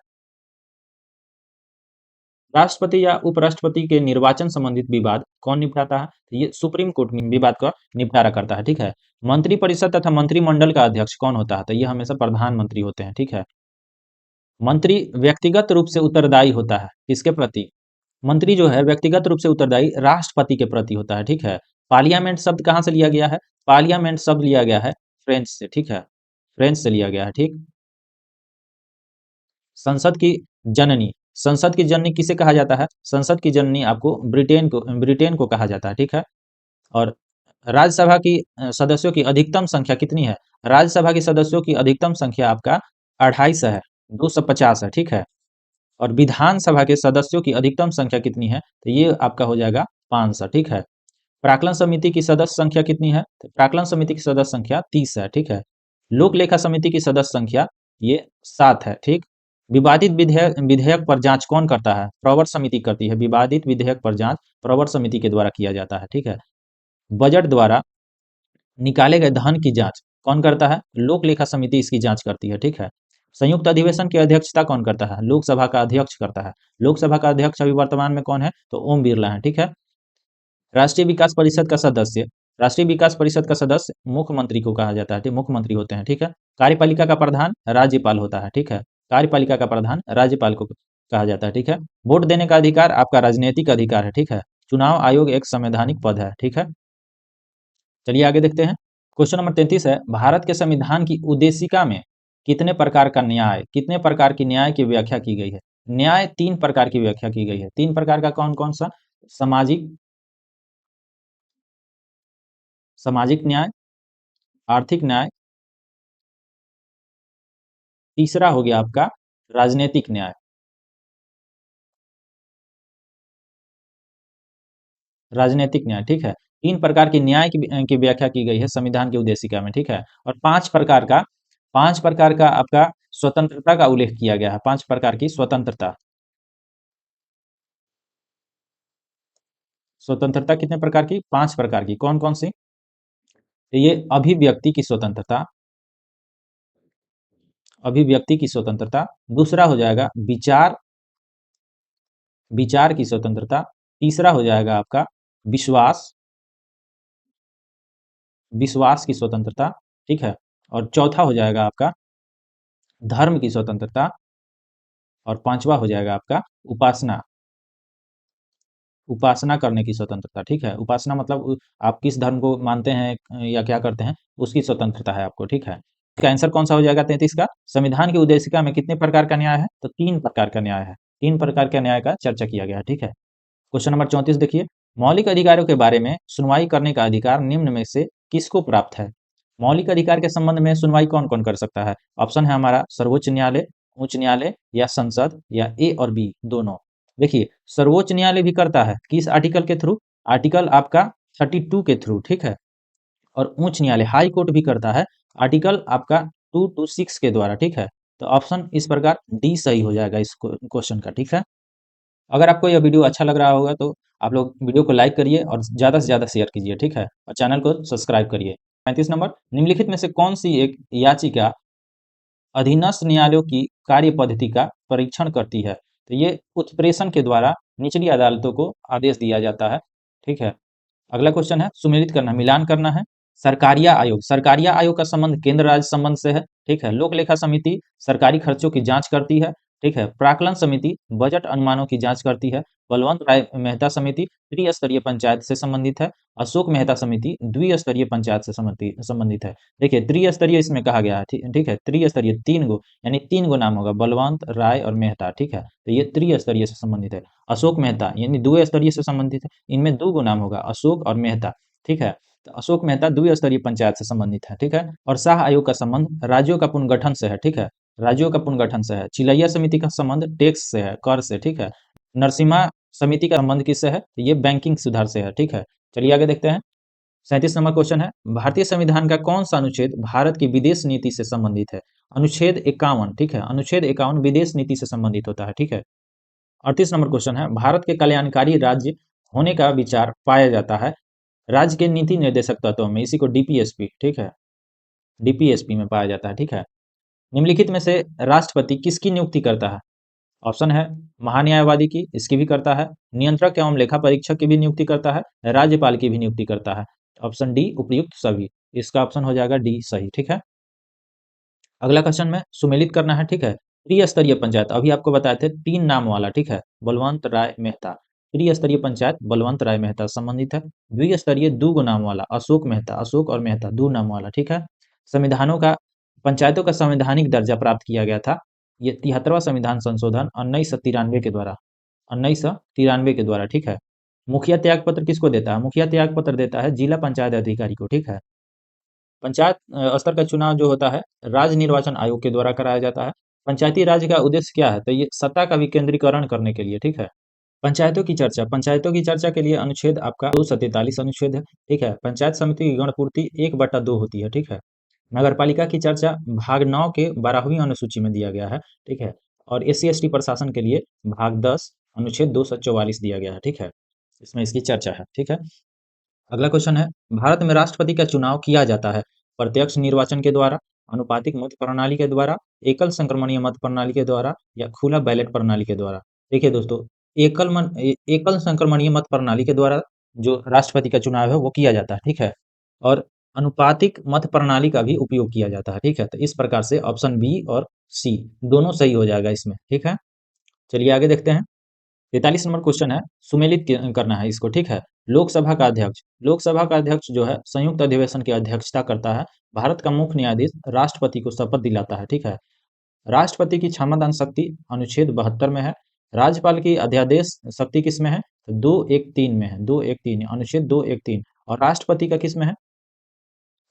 राष्ट्रपति या उपराष्ट्रपति के निर्वाचन संबंधित विवाद कौन निपटाता है? ये सुप्रीम कोर्ट में विवाद का निपटारा करता है, ठीक है। मंत्रिपरिषद तथा मंत्रिमंडल का अध्यक्ष कौन होता है? तो ये हमेशा प्रधानमंत्री होते हैं, ठीक है। मंत्री व्यक्तिगत रूप से उत्तरदायी होता है किसके प्रति? मंत्री जो है व्यक्तिगत रूप से उत्तरदायी राष्ट्रपति के प्रति होता है, ठीक है। पार्लियामेंट शब्द कहाँ से लिया गया है? पार्लियामेंट शब्द लिया गया है फ्रेंच से, ठीक है। फ्रेंच से लिया गया है, ठीक। संसद की जननी, संसद की जननी किसे कहा जाता है? संसद की जननी आपको ब्रिटेन को कहा जाता है, ठीक है। और राज्यसभा की सदस्यों की अधिकतम संख्या कितनी है? राज्यसभा की सदस्यों की अधिकतम संख्या आपका 28 है, 250 है, ठीक है। और विधानसभा के सदस्यों की अधिकतम संख्या कितनी है? तो ये आपका हो जाएगा 500, ठीक है। प्राक्कलन समिति की सदस्य संख्या कितनी है? तो प्राक्कलन समिति की सदस्य संख्या 30 है, ठीक है। लोक लेखा समिति की सदस्य संख्या ये 7 है, ठीक। विवादित विधेयक विधेयक पर जांच कौन करता है? प्रवर समिति करती है। विवादित विधेयक पर जांच प्रवर समिति के द्वारा किया जाता है, ठीक है। बजट द्वारा निकाले गए धन की जांच कौन करता है? लोक लेखा समिति इसकी जांच करती है, ठीक है। संयुक्त अधिवेशन की अध्यक्षता कौन करता है? लोकसभा का अध्यक्ष करता है। लोकसभा का अध्यक्ष अभी वर्तमान में कौन है? तो ओम बिरला है, ठीक है। राष्ट्रीय विकास परिषद का सदस्य, राष्ट्रीय विकास परिषद का सदस्य मुख्यमंत्री को कहा जाता है, ठीक। मुख्यमंत्री होते हैं, ठीक है। कार्यपालिका का प्रधान राज्यपाल होता है, ठीक है। कार्यपालिका का प्रधान राज्यपाल को कहा जाता है, ठीक है। वोट देने का अधिकार आपका राजनीतिक अधिकार है, ठीक है। चुनाव आयोग एक संवैधानिक पद है, ठीक है। चलिए आगे देखते हैं। क्वेश्चन नंबर 33 है, भारत के संविधान की उद्देशिका में कितने प्रकार का न्याय, कितने प्रकार की न्याय की व्याख्या की गई है? न्याय 3 प्रकार की व्याख्या की गई है। 3 प्रकार का कौन कौन सा? सामाजिक, सामाजिक न्याय, आर्थिक न्याय, तीसरा हो गया आपका राजनीतिक न्याय। राजनीतिक न्याय, ठीक है। 3 प्रकार की न्याय की व्याख्या की गई है संविधान की उद्देशिका में, ठीक है। और 5 प्रकार का आपका स्वतंत्रता का उल्लेख किया गया है। 5 प्रकार की स्वतंत्रता। स्वतंत्रता कितने प्रकार की? 5 प्रकार की। कौन कौन सी? तो ये अभिव्यक्ति की स्वतंत्रता, अभिव्यक्ति की स्वतंत्रता। दूसरा हो जाएगा विचार, विचार की स्वतंत्रता। तीसरा हो जाएगा आपका विश्वास, विश्वास की स्वतंत्रता, ठीक है। और चौथा हो जाएगा आपका धर्म की स्वतंत्रता। और पांचवा हो जाएगा आपका उपासना, उपासना करने की स्वतंत्रता, ठीक है। उपासना मतलब आप किस धर्म को मानते हैं या क्या करते हैं, उसकी स्वतंत्रता है आपको, ठीक है। इसका आंसर कौन सा हो जाएगा 33 का? संविधान की उद्देशिका में कितने प्रकार का न्याय है? तो 3 प्रकार का न्याय है। 3 प्रकार के न्याय का चर्चा किया गया है, ठीक है। क्वेश्चन नंबर 34 देखिए, मौलिक अधिकारों के बारे में सुनवाई करने का अधिकार निम्न में से किसको प्राप्त है? मौलिक अधिकार के संबंध में सुनवाई कौन कौन कर सकता है? ऑप्शन है हमारा सर्वोच्च न्यायालय, उच्च न्यायालय या संसद या ए और बी दोनों। देखिए सर्वोच्च न्यायालय भी करता है, किस आर्टिकल के थ्रू? आर्टिकल आपका 32 के थ्रू, ठीक है। और उच्च न्यायालय हाई कोर्ट भी करता है आर्टिकल आपका 226 के द्वारा, ठीक है। तो ऑप्शन इस प्रकार डी सही हो जाएगा इस क्वेश्चन का, ठीक है। अगर आपको यह वीडियो अच्छा लग रहा होगा तो आप लोग वीडियो को लाइक करिए और ज़्यादा से ज़्यादा शेयर कीजिए, ठीक है। और चैनल को सब्सक्राइब करिए। 35 नंबर, निम्नलिखित में से कौन सी एक याचिका अधीनस्थ न्यायालयों की कार्य पद्धति का परीक्षण करती है? तो ये उत्प्रेषण के द्वारा निचली अदालतों को आदेश दिया जाता है, ठीक है। अगला क्वेश्चन है सुमेलित करना, मिलान करना है। सरकारिया आयोग, सरकारिया आयोग का संबंध केंद्र राज्य संबंध से है, ठीक है। लोक लेखा समिति सरकारी खर्चों की जांच करती है, ठीक है। प्राक्कलन समिति बजट अनुमानों की जांच करती है। बलवंत राय मेहता समिति त्रिस्तरीय पंचायत से संबंधित है। अशोक मेहता समिति द्विस्तरीय पंचायत से संबंधित है। देखिए त्रिस्तरीय इसमें कहा गया है, ठीक है, त्रिस्तरीय 3 गो, यानी 3 गो नाम होगा, बलवंत, राय और मेहता, ठीक है, तो ये त्रिस्तरीय से संबंधित है। अशोक मेहता यानी द्विस्तरीय से संबंधित है, इनमें 2 गो नाम होगा, अशोक और मेहता, ठीक है। तो अशोक मेहता द्विस्तरीय पंचायत से संबंधित है, ठीक है। और शाह आयोग का संबंध राज्यों का पुनर्गठन से है, ठीक है, राज्यों का पुनर्गठन से है। चिलैया समिति का संबंध टैक्स से है, कर से, ठीक है। नरसिम्हा समिति का संबंध किससे है? तो ये बैंकिंग सुधार से है, ठीक है। चलिए आगे देखते हैं। 37 नंबर क्वेश्चन है, भारतीय संविधान का कौन सा अनुच्छेद भारत की विदेश नीति से संबंधित है? अनुच्छेद 51, ठीक है, अनुच्छेद 51 विदेश नीति से संबंधित होता है, ठीक है। 38 नंबर क्वेश्चन है, भारत के कल्याणकारी राज्य होने का विचार पाया जाता है राज्य के नीति निर्देशक तत्वों में, इसी को डीपीएसपी, ठीक है, डीपीएसपी में पाया जाता है, ठीक है। निम्नलिखित में से राष्ट्रपति किसकी नियुक्ति करता है? ऑप्शन है महान्यायवादी की, इसकी भी करता है, नियंत्रक एवं लेखा परीक्षक की भी नियुक्ति करता है, राज्यपाल की भी नियुक्ति करता है। ऑप्शन डी उपयुक्त सभी, इसका ऑप्शन हो जाएगा डी सही, ठीक है। अगला क्वेश्चन में सुमेलित करना है, ठीक है। त्रिस्तरीय पंचायत अभी आपको बताए थे 3 नाम वाला, ठीक है, बलवंत राय मेहता। त्रिस्तरीय पंचायत बलवंत राय मेहता संबंधित है। द्विस्तरीय 2 गो नाम वाला अशोक मेहता, अशोक और मेहता 2 नाम वाला, ठीक है। संविधानों का पंचायतों का संवैधानिक दर्जा प्राप्त किया गया था, ये 73वां संविधान संशोधन 1993 के द्वारा, 1993 के द्वारा, ठीक है। मुखिया त्याग पत्र किसको देता है? मुखिया त्याग पत्र देता है जिला पंचायत अधिकारी को, ठीक है। पंचायत स्तर का चुनाव जो होता है राज्य निर्वाचन आयोग के द्वारा कराया जाता है। पंचायती राज का उद्देश्य क्या है? तो ये सत्ता का विकेंद्रीकरण करने के लिए, ठीक है। पंचायतों की चर्चा के लिए अनुच्छेद आपका 243 अनुच्छेद है, ठीक है। पंचायत समिति की गणपूर्ति 1/2 होती है, ठीक है। नगरपालिका की चर्चा भाग 9 के 12वीं अनुसूची में दिया गया है, ठीक है। और एससी एसटी प्रशासन के लिए भाग 10 अनुच्छेद 244 दिया गया है, ठीक है, इसमें इसकी चर्चा है, ठीक है। अगला क्वेश्चन है, भारत में राष्ट्रपति का चुनाव किया जाता है प्रत्यक्ष निर्वाचन के द्वारा, अनुपातिक मत प्रणाली के द्वारा, एकल संक्रमणीय मत प्रणाली के द्वारा या खुला बैलेट प्रणाली के द्वारा। देखिए दोस्तों, एकल संक्रमणीय मत प्रणाली के द्वारा जो राष्ट्रपति का चुनाव है वो किया जाता है, ठीक है। और अनुपातिक मत प्रणाली का भी उपयोग किया जाता है, ठीक है। तो इस प्रकार से ऑप्शन बी और सी दोनों सही हो जाएगा इसमें, ठीक है। चलिए आगे देखते हैं। 43 नंबर क्वेश्चन है, सुमेलित करना है इसको, ठीक है। लोकसभा का अध्यक्ष जो है संयुक्त अधिवेशन की अध्यक्षता करता है। भारत का मुख्य न्यायाधीश राष्ट्रपति को शपथ दिलाता है, ठीक है। राष्ट्रपति की क्षमादान शक्ति अनुच्छेद 72 में है। राज्यपाल की अध्यादेश शक्ति किस में है? तो 213 में है, 213 अनुच्छेद 213। और राष्ट्रपति का किस में है?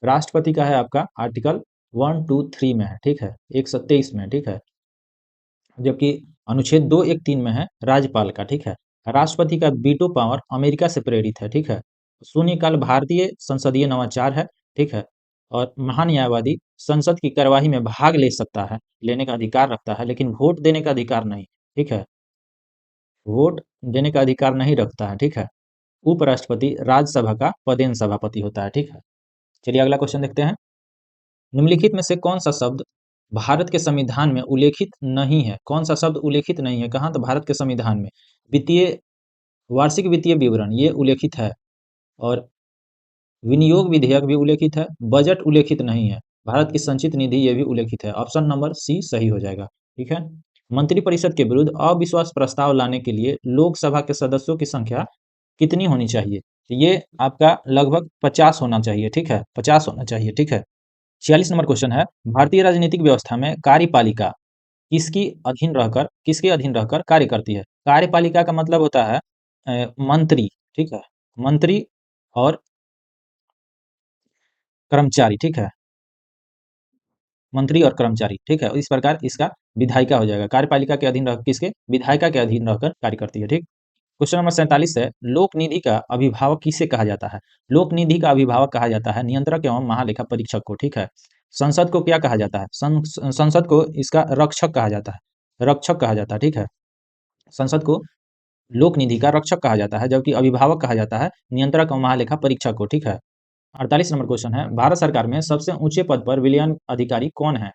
राष्ट्रपति का है आपका आर्टिकल 123 में है, ठीक है, 123 में, ठीक है। जबकि अनुच्छेद 213 में है राज्यपाल का, ठीक है। राष्ट्रपति का वीटो पावर अमेरिका से प्रेरित है, ठीक है। शून्यकाल भारतीय संसदीय नवाचार है, ठीक है। और महान्यायवादी संसद की कार्यवाही में भाग ले सकता है, लेने का अधिकार रखता है, लेकिन वोट देने का अधिकार नहीं, ठीक है, वोट देने का अधिकार नहीं रखता है, ठीक है। उपराष्ट्रपति राज्यसभा का पदेन सभापति होता है, ठीक है। चलिए अगला क्वेश्चन देखते हैं। निम्नलिखित में से कौन सा शब्द भारत के संविधान में उल्लेखित नहीं है? कौन सा शब्द उल्लेखित नहीं है? कहाँ? तो भारत के संविधान में। वित्तीय वार्षिक वित्तीय विवरण ये उल्लेखित है, और विनियोग विधेयक भी उल्लेखित है, बजट उल्लेखित नहीं है, भारत की संचित निधि ये भी उल्लेखित है। ऑप्शन नंबर सी सही हो जाएगा, ठीक है। मंत्रिपरिषद के विरुद्ध अविश्वास प्रस्ताव लाने के लिए लोकसभा के सदस्यों की संख्या कितनी होनी चाहिए? तो ये आपका लगभग 50 होना चाहिए, ठीक है, 50 होना चाहिए, ठीक है। 46 नंबर क्वेश्चन है, भारतीय राजनीतिक व्यवस्था में कार्यपालिका किसके अधीन रहकर कार्य करती है? कार्यपालिका का मतलब होता है मंत्री, ठीक है, मंत्री और कर्मचारी, ठीक है, मंत्री और कर्मचारी, ठीक है। इस प्रकार इसका विधायिका हो जाएगा। कार्यपालिका के अधीन रह किसके? विधायिका के अधीन रहकर कार्य करती है, ठीक। क्वेश्चन नंबर 47 है, लोक निधि का अभिभावक किसे कहा जाता है? लोक निधि का अभिभावक कहा जाता है नियंत्रक एवं महालेखा परीक्षक को, ठीक है। संसद को क्या कहा जाता है? संसद को इसका रक्षक कहा जाता है, रक्षक कहा जाता है, ठीक है। संसद को लोक निधि का रक्षक कहा जाता है, जबकि अभिभावक कहा जाता है नियंत्रक एवं महालेखा परीक्षक को, ठीक है। 48 नंबर क्वेश्चन है, भारत सरकार में सबसे ऊंचे पद पर विलयन अधिकारी कौन है?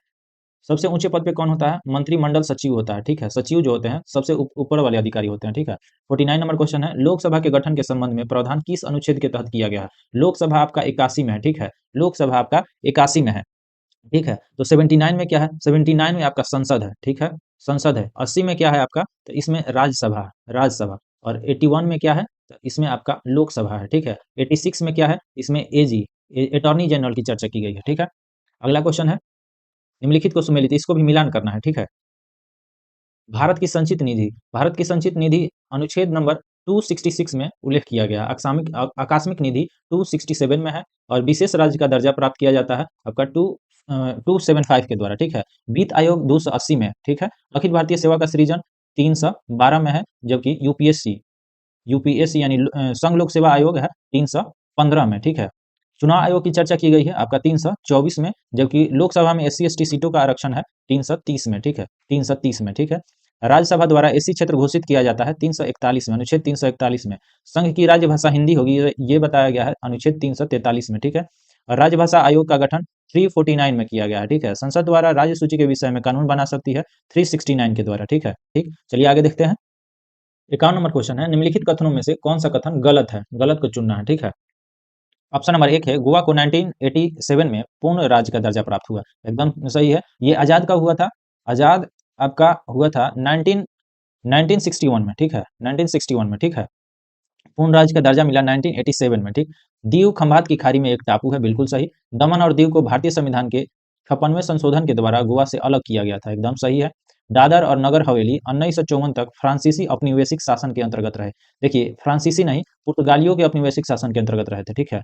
सबसे ऊंचे पद पे कौन होता है? मंत्रिमंडल सचिव होता है, ठीक है। सचिव जो होते हैं सबसे ऊपर वाले अधिकारी होते हैं, ठीक है। 49 नंबर क्वेश्चन है, लोकसभा के गठन के संबंध में प्रावधान किस अनुच्छेद के तहत किया गया है? लोकसभा आपका 81 में है, ठीक है, लोकसभा आपका 81 में है, ठीक है। तो 79 में क्या है? 79 में आपका संसद है, ठीक है, संसद है। 80 में क्या है आपका? तो इसमें राज्यसभा, राज्यसभा। और 81 में क्या है, तो इसमें आपका लोकसभा है, ठीक है। 86 में क्या है, इसमें एजी अटॉर्नी जनरल की चर्चा की गई है, ठीक है। अगला क्वेश्चन है निम्नलिखित को सुमेलित, इसको भी मिलान करना है, ठीक है। भारत की संचित निधि अनुच्छेद नंबर 266 में उल्लेख किया गया। आकस्मिक निधि 267 में है और विशेष राज्य का दर्जा प्राप्त किया जाता है आपका 275 के द्वारा, ठीक है। वित्त आयोग 280 में, ठीक है। अखिल भारतीय सेवा का सृजन 312 में है, जबकि यूपीएससी यानी संघ लोक सेवा आयोग है 315 में, ठीक है। चुनाव आयोग की चर्चा की गई है आपका 324 में, जबकि लोकसभा में एससी एसटी सीटों का आरक्षण है 330 में, ठीक है। 330 में, ठीक है। राज्यसभा द्वारा एससी क्षेत्र घोषित किया जाता है 341 में, अनुच्छेद 341 में। संघ की राज्य भाषा हिंदी होगी, ये बताया गया है अनुच्छेद 343 में, ठीक है। और राज्यभाषा आयोग का गठन 349 में किया गया है, ठीक है। संसद द्वारा राज्य सूची के विषय में कानून बना सकती है 369 के द्वारा, ठीक है। ठीक, चलिए आगे देखते हैं। 51 नंबर क्वेश्चन है निम्नलिखित कथनों में से कौन सा कथन गलत है, गलत को चुनना है, ठीक है। ऑप्शन नंबर 1 है गोवा को 1987 में पूर्ण राज्य का दर्जा प्राप्त हुआ, एकदम सही है। ये आजाद कब हुआ था, आजाद आपका हुआ था 1961 में, ठीक है। 1961 में, ठीक है। पूर्ण राज्य का दर्जा मिला 1987 में, ठीक। दीव खंभात की खाड़ी में एक टापू है, बिल्कुल सही। दमन और दीव को भारतीय संविधान के 56वें संशोधन के द्वारा गोवा से अलग किया गया था, एकदम सही है। दादर और नगर हवेली 1954 तक फ्रांसीसी औपनिवेशिक शासन के अंतर्गत रहे। देखिए फ्रांसीसी नहीं, पुर्तगालियों के औपनिवेशिक शासन के अंतर्गत रहे थे, ठीक है।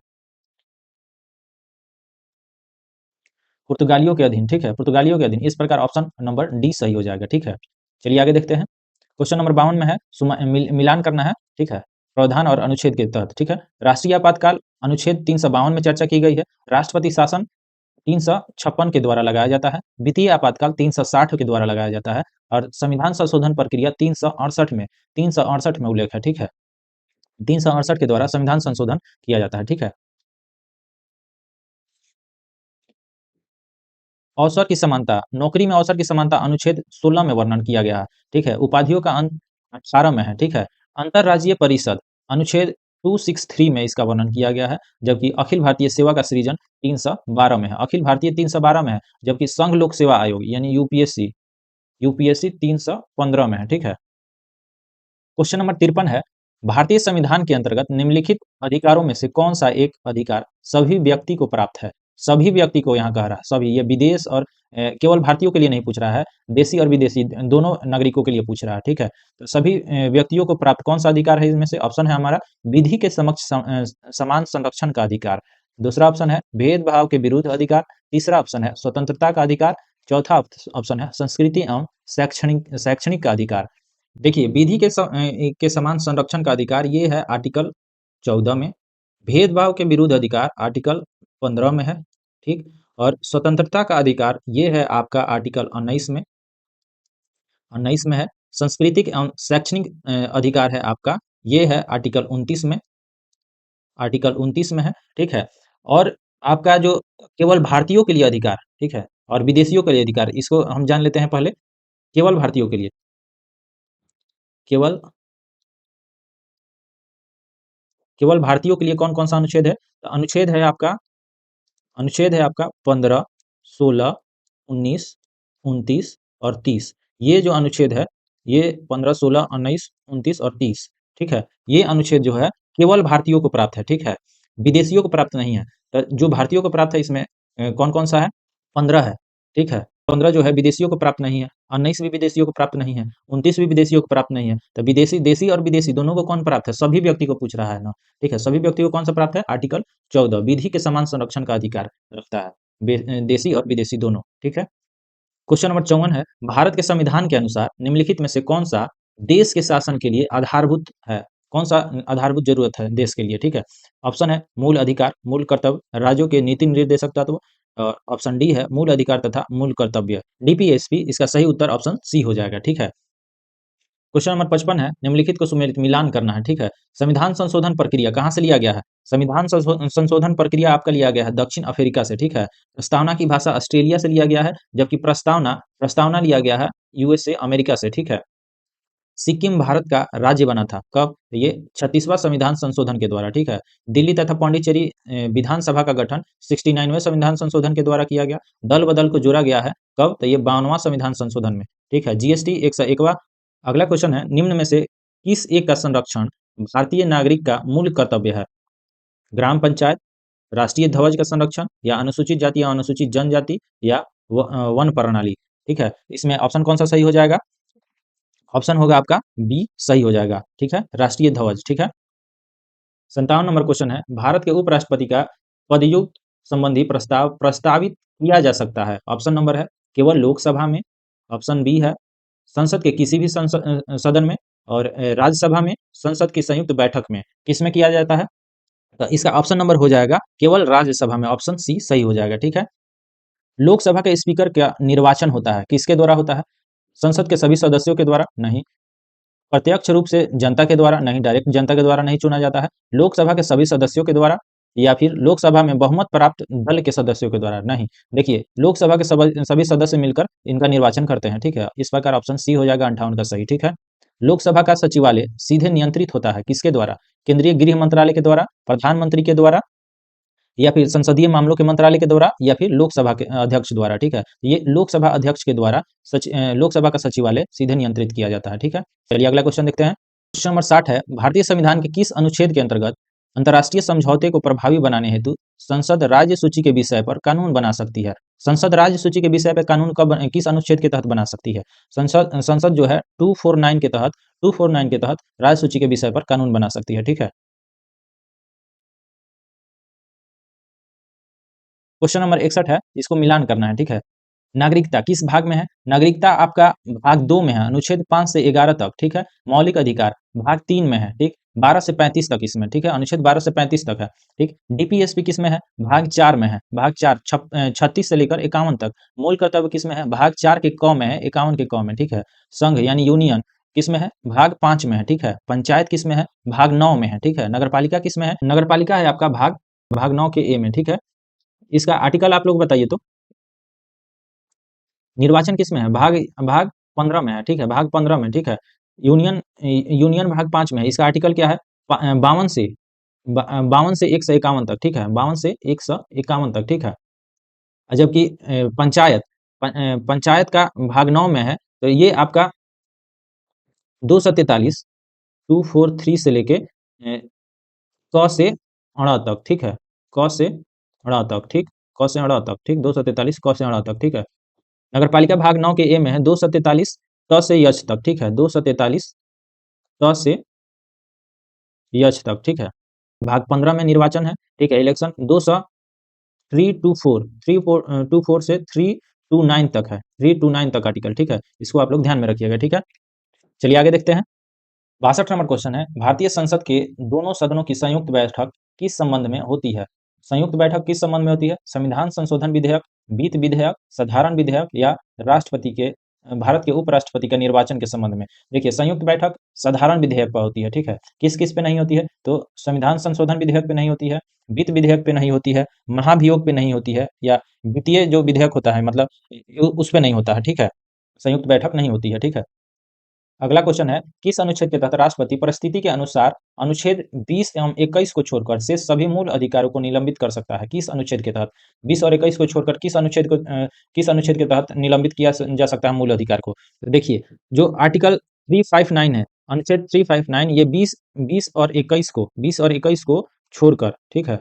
पुर्तगालियों के अधीन, ठीक है, पुर्तगालियों के अधीन। इस प्रकार ऑप्शन नंबर डी सही हो जाएगा, ठीक है। चलिए आगे देखते हैं। क्वेश्चन नंबर 52 में है मिलान करना है, ठीक है, प्रावधान और अनुच्छेद के तहत, ठीक है। राष्ट्रीय आपातकाल अनुच्छेद 352 में चर्चा की गई है। राष्ट्रपति शासन 356 के द्वारा लगाया जाता है। वित्तीय आपातकाल 360 के द्वारा लगाया जाता है और संविधान संशोधन प्रक्रिया 368 में उल्लेख है, ठीक है। 368 के द्वारा संविधान संशोधन किया जाता है, ठीक है। अवसर की समानता, नौकरी में अवसर की समानता अनुच्छेद 16 में वर्णन किया गया है, ठीक है। उपाधियों का अंत 18 में है, ठीक है। अंतरराज्यीय परिषद अनुच्छेद 263 में इसका वर्णन किया गया है, जबकि अखिल भारतीय सेवा का सृजन 312 में है। अखिल भारतीय 312 में है, जबकि संघ लोक सेवा आयोग यानी यूपीएससी 315 में है, ठीक है। क्वेश्चन नंबर 53 है भारतीय संविधान के अंतर्गत निम्नलिखित अधिकारों में से कौन सा एक अधिकार सभी व्यक्ति को प्राप्त है। सभी व्यक्ति को यहाँ कह रहा है, सभी, ये विदेश और केवल भारतीयों के लिए नहीं पूछ रहा है, देशी और विदेशी दोनों नागरिकों के लिए पूछ रहा है, ठीक है। तो सभी व्यक्तियों को प्राप्त कौन सा अधिकार है, इसमें से ऑप्शन है हमारा विधि के समक्ष समान संरक्षण का अधिकार। दूसरा ऑप्शन है भेदभाव के विरुद्ध अधिकार। तीसरा ऑप्शन है स्वतंत्रता का अधिकार। चौथा ऑप्शन है संस्कृति एवं शैक्षणिक का अधिकार। देखिए विधि के समान संरक्षण का अधिकार ये है आर्टिकल 14 में। भेदभाव के विरुद्ध अधिकार आर्टिकल 15 में है, ठीक। और स्वतंत्रता का अधिकार ये है आपका आर्टिकल 19 में है। सांस्कृतिक एवं शैक्षणिक अधिकार है आपका, ये है आर्टिकल 29 में है, ठीक है। और आपका जो केवल भारतीयों के लिए अधिकार, ठीक है, और विदेशियों के लिए अधिकार, इसको हम जान लेते हैं पहले। केवल भारतीयों के लिए, केवल केवल भारतीयों के लिए कौन कौन सा अनुच्छेद है, तो अनुच्छेद है आपका 15, 16, 19, 29 और 30। ये जो अनुच्छेद है, ये 15, 16, 19, 29 और 30, ठीक है। ये अनुच्छेद जो है केवल भारतीयों को प्राप्त है, ठीक है, विदेशियों को प्राप्त नहीं है। तो जो भारतीयों को प्राप्त है इसमें कौन कौन सा है, 15 है, ठीक है। 15 जो है विदेशियों को प्राप्त नहीं है। 19 भी विदेशियों को प्राप्त नहीं है। 29 भी विदेशियों को प्राप्त नहीं है। तो देशी और विदेशी दोनों को कौन प्राप्त है, सभी व्यक्ति को पूछ रहा है ना, ठीक है। सभी व्यक्ति को कौन सा प्राप्त है, आर्टिकल 14 विधि के समान संरक्षण का अधिकार रखता है, देशी और विदेशी दोनों, ठीक है। क्वेश्चन नंबर 54 है भारत के संविधान के अनुसार निम्नलिखित में से कौन सा देश के शासन के लिए आधारभूत है, कौन सा आधारभूत जरूरत है देश के लिए, ठीक है। ऑप्शन है मूल अधिकार, मूल कर्तव्य, राज्यों के नीति निर्देशक तत्व। और ऑप्शन डी है मूल अधिकार तथा मूल कर्तव्य, डीपीएसपी। इसका सही उत्तर ऑप्शन सी हो जाएगा, ठीक है। क्वेश्चन नंबर 55 है निम्नलिखित को सुमेलित मिलान करना है, ठीक है। संविधान संशोधन प्रक्रिया कहाँ से लिया गया है, संविधान संशोधन प्रक्रिया आपका लिया गया है दक्षिण अफ्रीका से, ठीक है। प्रस्तावना की भाषा ऑस्ट्रेलिया से लिया गया है, जबकि प्रस्तावना लिया गया है यूएसए अमेरिका से, ठीक है। सिक्किम भारत का राज्य बना था कब, ये 36वां संविधान संशोधन के द्वारा, ठीक है। दिल्ली तथा पांडिचेरी विधानसभा का गठन 69वें संविधान संशोधन के द्वारा किया गया। दल बदल को जोड़ा गया है कब, तो ये 52वां संविधान संशोधन में, ठीक है। जीएसटी 101वां। अगला क्वेश्चन है निम्न में से किस एक का संरक्षण भारतीय नागरिक का मूल कर्तव्य है? ग्राम पंचायत, राष्ट्रीय ध्वज का संरक्षण, या अनुसूचित जाति या अनुसूचित जनजाति, या वन प्रणाली। ठीक है, इसमें ऑप्शन कौन सा सही हो जाएगा? ऑप्शन होगा आपका बी सही हो जाएगा। ठीक है, राष्ट्रीय ध्वज। ठीक है, 57 नंबर क्वेश्चन है, भारत के उपराष्ट्रपति का पदयुग संबंधी प्रस्ताव प्रस्तावित किया जा सकता है। ऑप्शन नंबर है केवल लोकसभा में, ऑप्शन बी है संसद के किसी भी सदन में, और राज्यसभा में, संसद की संयुक्त बैठक में। किस में किया जाता है? तो इसका ऑप्शन नंबर हो जाएगा केवल राज्यसभा में, ऑप्शन सी सही हो जाएगा। ठीक है, लोकसभा के स्पीकर का निर्वाचन होता है, किसके द्वारा होता है? संसद के सभी सदस्यों के द्वारा? नहीं। प्रत्यक्ष रूप से जनता के द्वारा? नहीं, डायरेक्ट जनता के द्वारा नहीं चुना जाता है। लोकसभा के सभी सदस्यों के द्वारा, या फिर लोकसभा में बहुमत प्राप्त दल के सदस्यों के द्वारा? नहीं। देखिए, लोकसभा के सभी सदस्य मिलकर इनका निर्वाचन करते हैं। ठीक है, इस प्रकार ऑप्शन सी हो जाएगा 58 का सही। ठीक है, लोकसभा का सचिवालय सीधे नियंत्रित होता है किसके द्वारा? केंद्रीय गृह मंत्रालय के द्वारा, प्रधानमंत्री के द्वारा, या फिर संसदीय मामलों के मंत्रालय के द्वारा, या फिर लोकसभा के अध्यक्ष द्वारा। ठीक है, ये लोकसभा अध्यक्ष के द्वारा लोकसभा का सचिवालय सीधे नियंत्रित किया जाता है। ठीक है, चलिए अगला क्वेश्चन देखते हैं। क्वेश्चन नंबर 60 है, भारतीय संविधान के किस अनुच्छेद के अंतर्गत अंतर्राष्ट्रीय समझौते को प्रभावी बनाने हेतु संसद राज्य सूची के विषय पर कानून बना सकती है? संसद राज्य सूची के विषय पर कानून किस अनुच्छेद के तहत बना सकती है? संसद जो है 249 के तहत राज्य सूची के विषय पर कानून बना सकती है। ठीक है, क्वेश्चन नंबर 61 है, इसको मिलान करना है। ठीक है, नागरिकता किस भाग में है? नागरिकता आपका भाग 2 में है, अनुच्छेद 5 से 11 तक। ठीक है, मौलिक अधिकार भाग 3 में है। ठीक, 12 से 35 तक इसमें। ठीक है, अनुच्छेद 12 से 35 तक है। ठीक, डीपीएसपी किस में है? भाग 4 में है, भाग 4 36 से लेकर 51 तक। मूल कर्तव्य किस में है? भाग 4 के क में है, 51 के क में। ठीक है, संघ यानी यूनियन किस में है? भाग 5 में है। ठीक है, पंचायत किस में है? भाग 9 में है। ठीक है, नगरपालिका किस में है? नगरपालिका है आपका भाग 9 के ए में। ठीक है, इसका आर्टिकल आप लोग बताइए तो। निर्वाचन किस में है? भाग भाग 15 में है। ठीक है, भाग 15 में। ठीक है, यूनियन भाग 5 में है। इसका आर्टिकल क्या है? 52 से 151 तक। ठीक है, 52 से 151 तक। ठीक है, जबकि पंचायत का भाग 9 में है, तो ये आपका 243 243 से लेके क से अड़ा तक। ठीक है, क से अड़ा तक। ठीक, क से अड़ा तक। ठीक, 243 क से अड़ा तक। ठीक है, नगरपालिका भाग 9 के ए में है 243 त से यच तक। ठीक है, 243 त से यच तक। ठीक है, भाग 15 में निर्वाचन है। ठीक है, इलेक्शन 224 से 329 तक है, 329 तक आर्टिकल। ठीक है, इसको आप लोग ध्यान में रखिएगा। ठीक है, चलिए आगे देखते हैं। 62 नंबर क्वेश्चन है, भारतीय संसद के दोनों सदनों की संयुक्त बैठक किस संबंध में होती है? संयुक्त बैठक किस संबंध में होती है? संविधान संशोधन विधेयक, वित्त विधेयक, साधारण विधेयक, या भारत के उपराष्ट्रपति का निर्वाचन के संबंध में? देखिए, संयुक्त बैठक साधारण विधेयक पर होती है। ठीक है, किस किस पे नहीं होती है? तो संविधान संशोधन विधेयक पे नहीं होती है, वित्त विधेयक पे नहीं होती है, महाभियोग पे नहीं होती है, या वित्तीय जो विधेयक होता है मतलब उस पे नहीं होता है। ठीक है, संयुक्त बैठक नहीं होती है। ठीक है, अगला क्वेश्चन है, किस अनुच्छेद के तहत राष्ट्रपति परिस्थिति के अनुसार अनुच्छेद 20 एवं 21 को छोड़कर शेष सभी मूल अधिकारों को निलंबित कर सकता है? किस अनुच्छेद के तहत? 20 और 21 को छोड़कर किस अनुच्छेद के तहत निलंबित किया जा सकता है मूल अधिकार को? तो देखिए, जो आर्टिकल 359 है, अनुच्छेद 359, ये 20 और 21 को छोड़कर, ठीक है,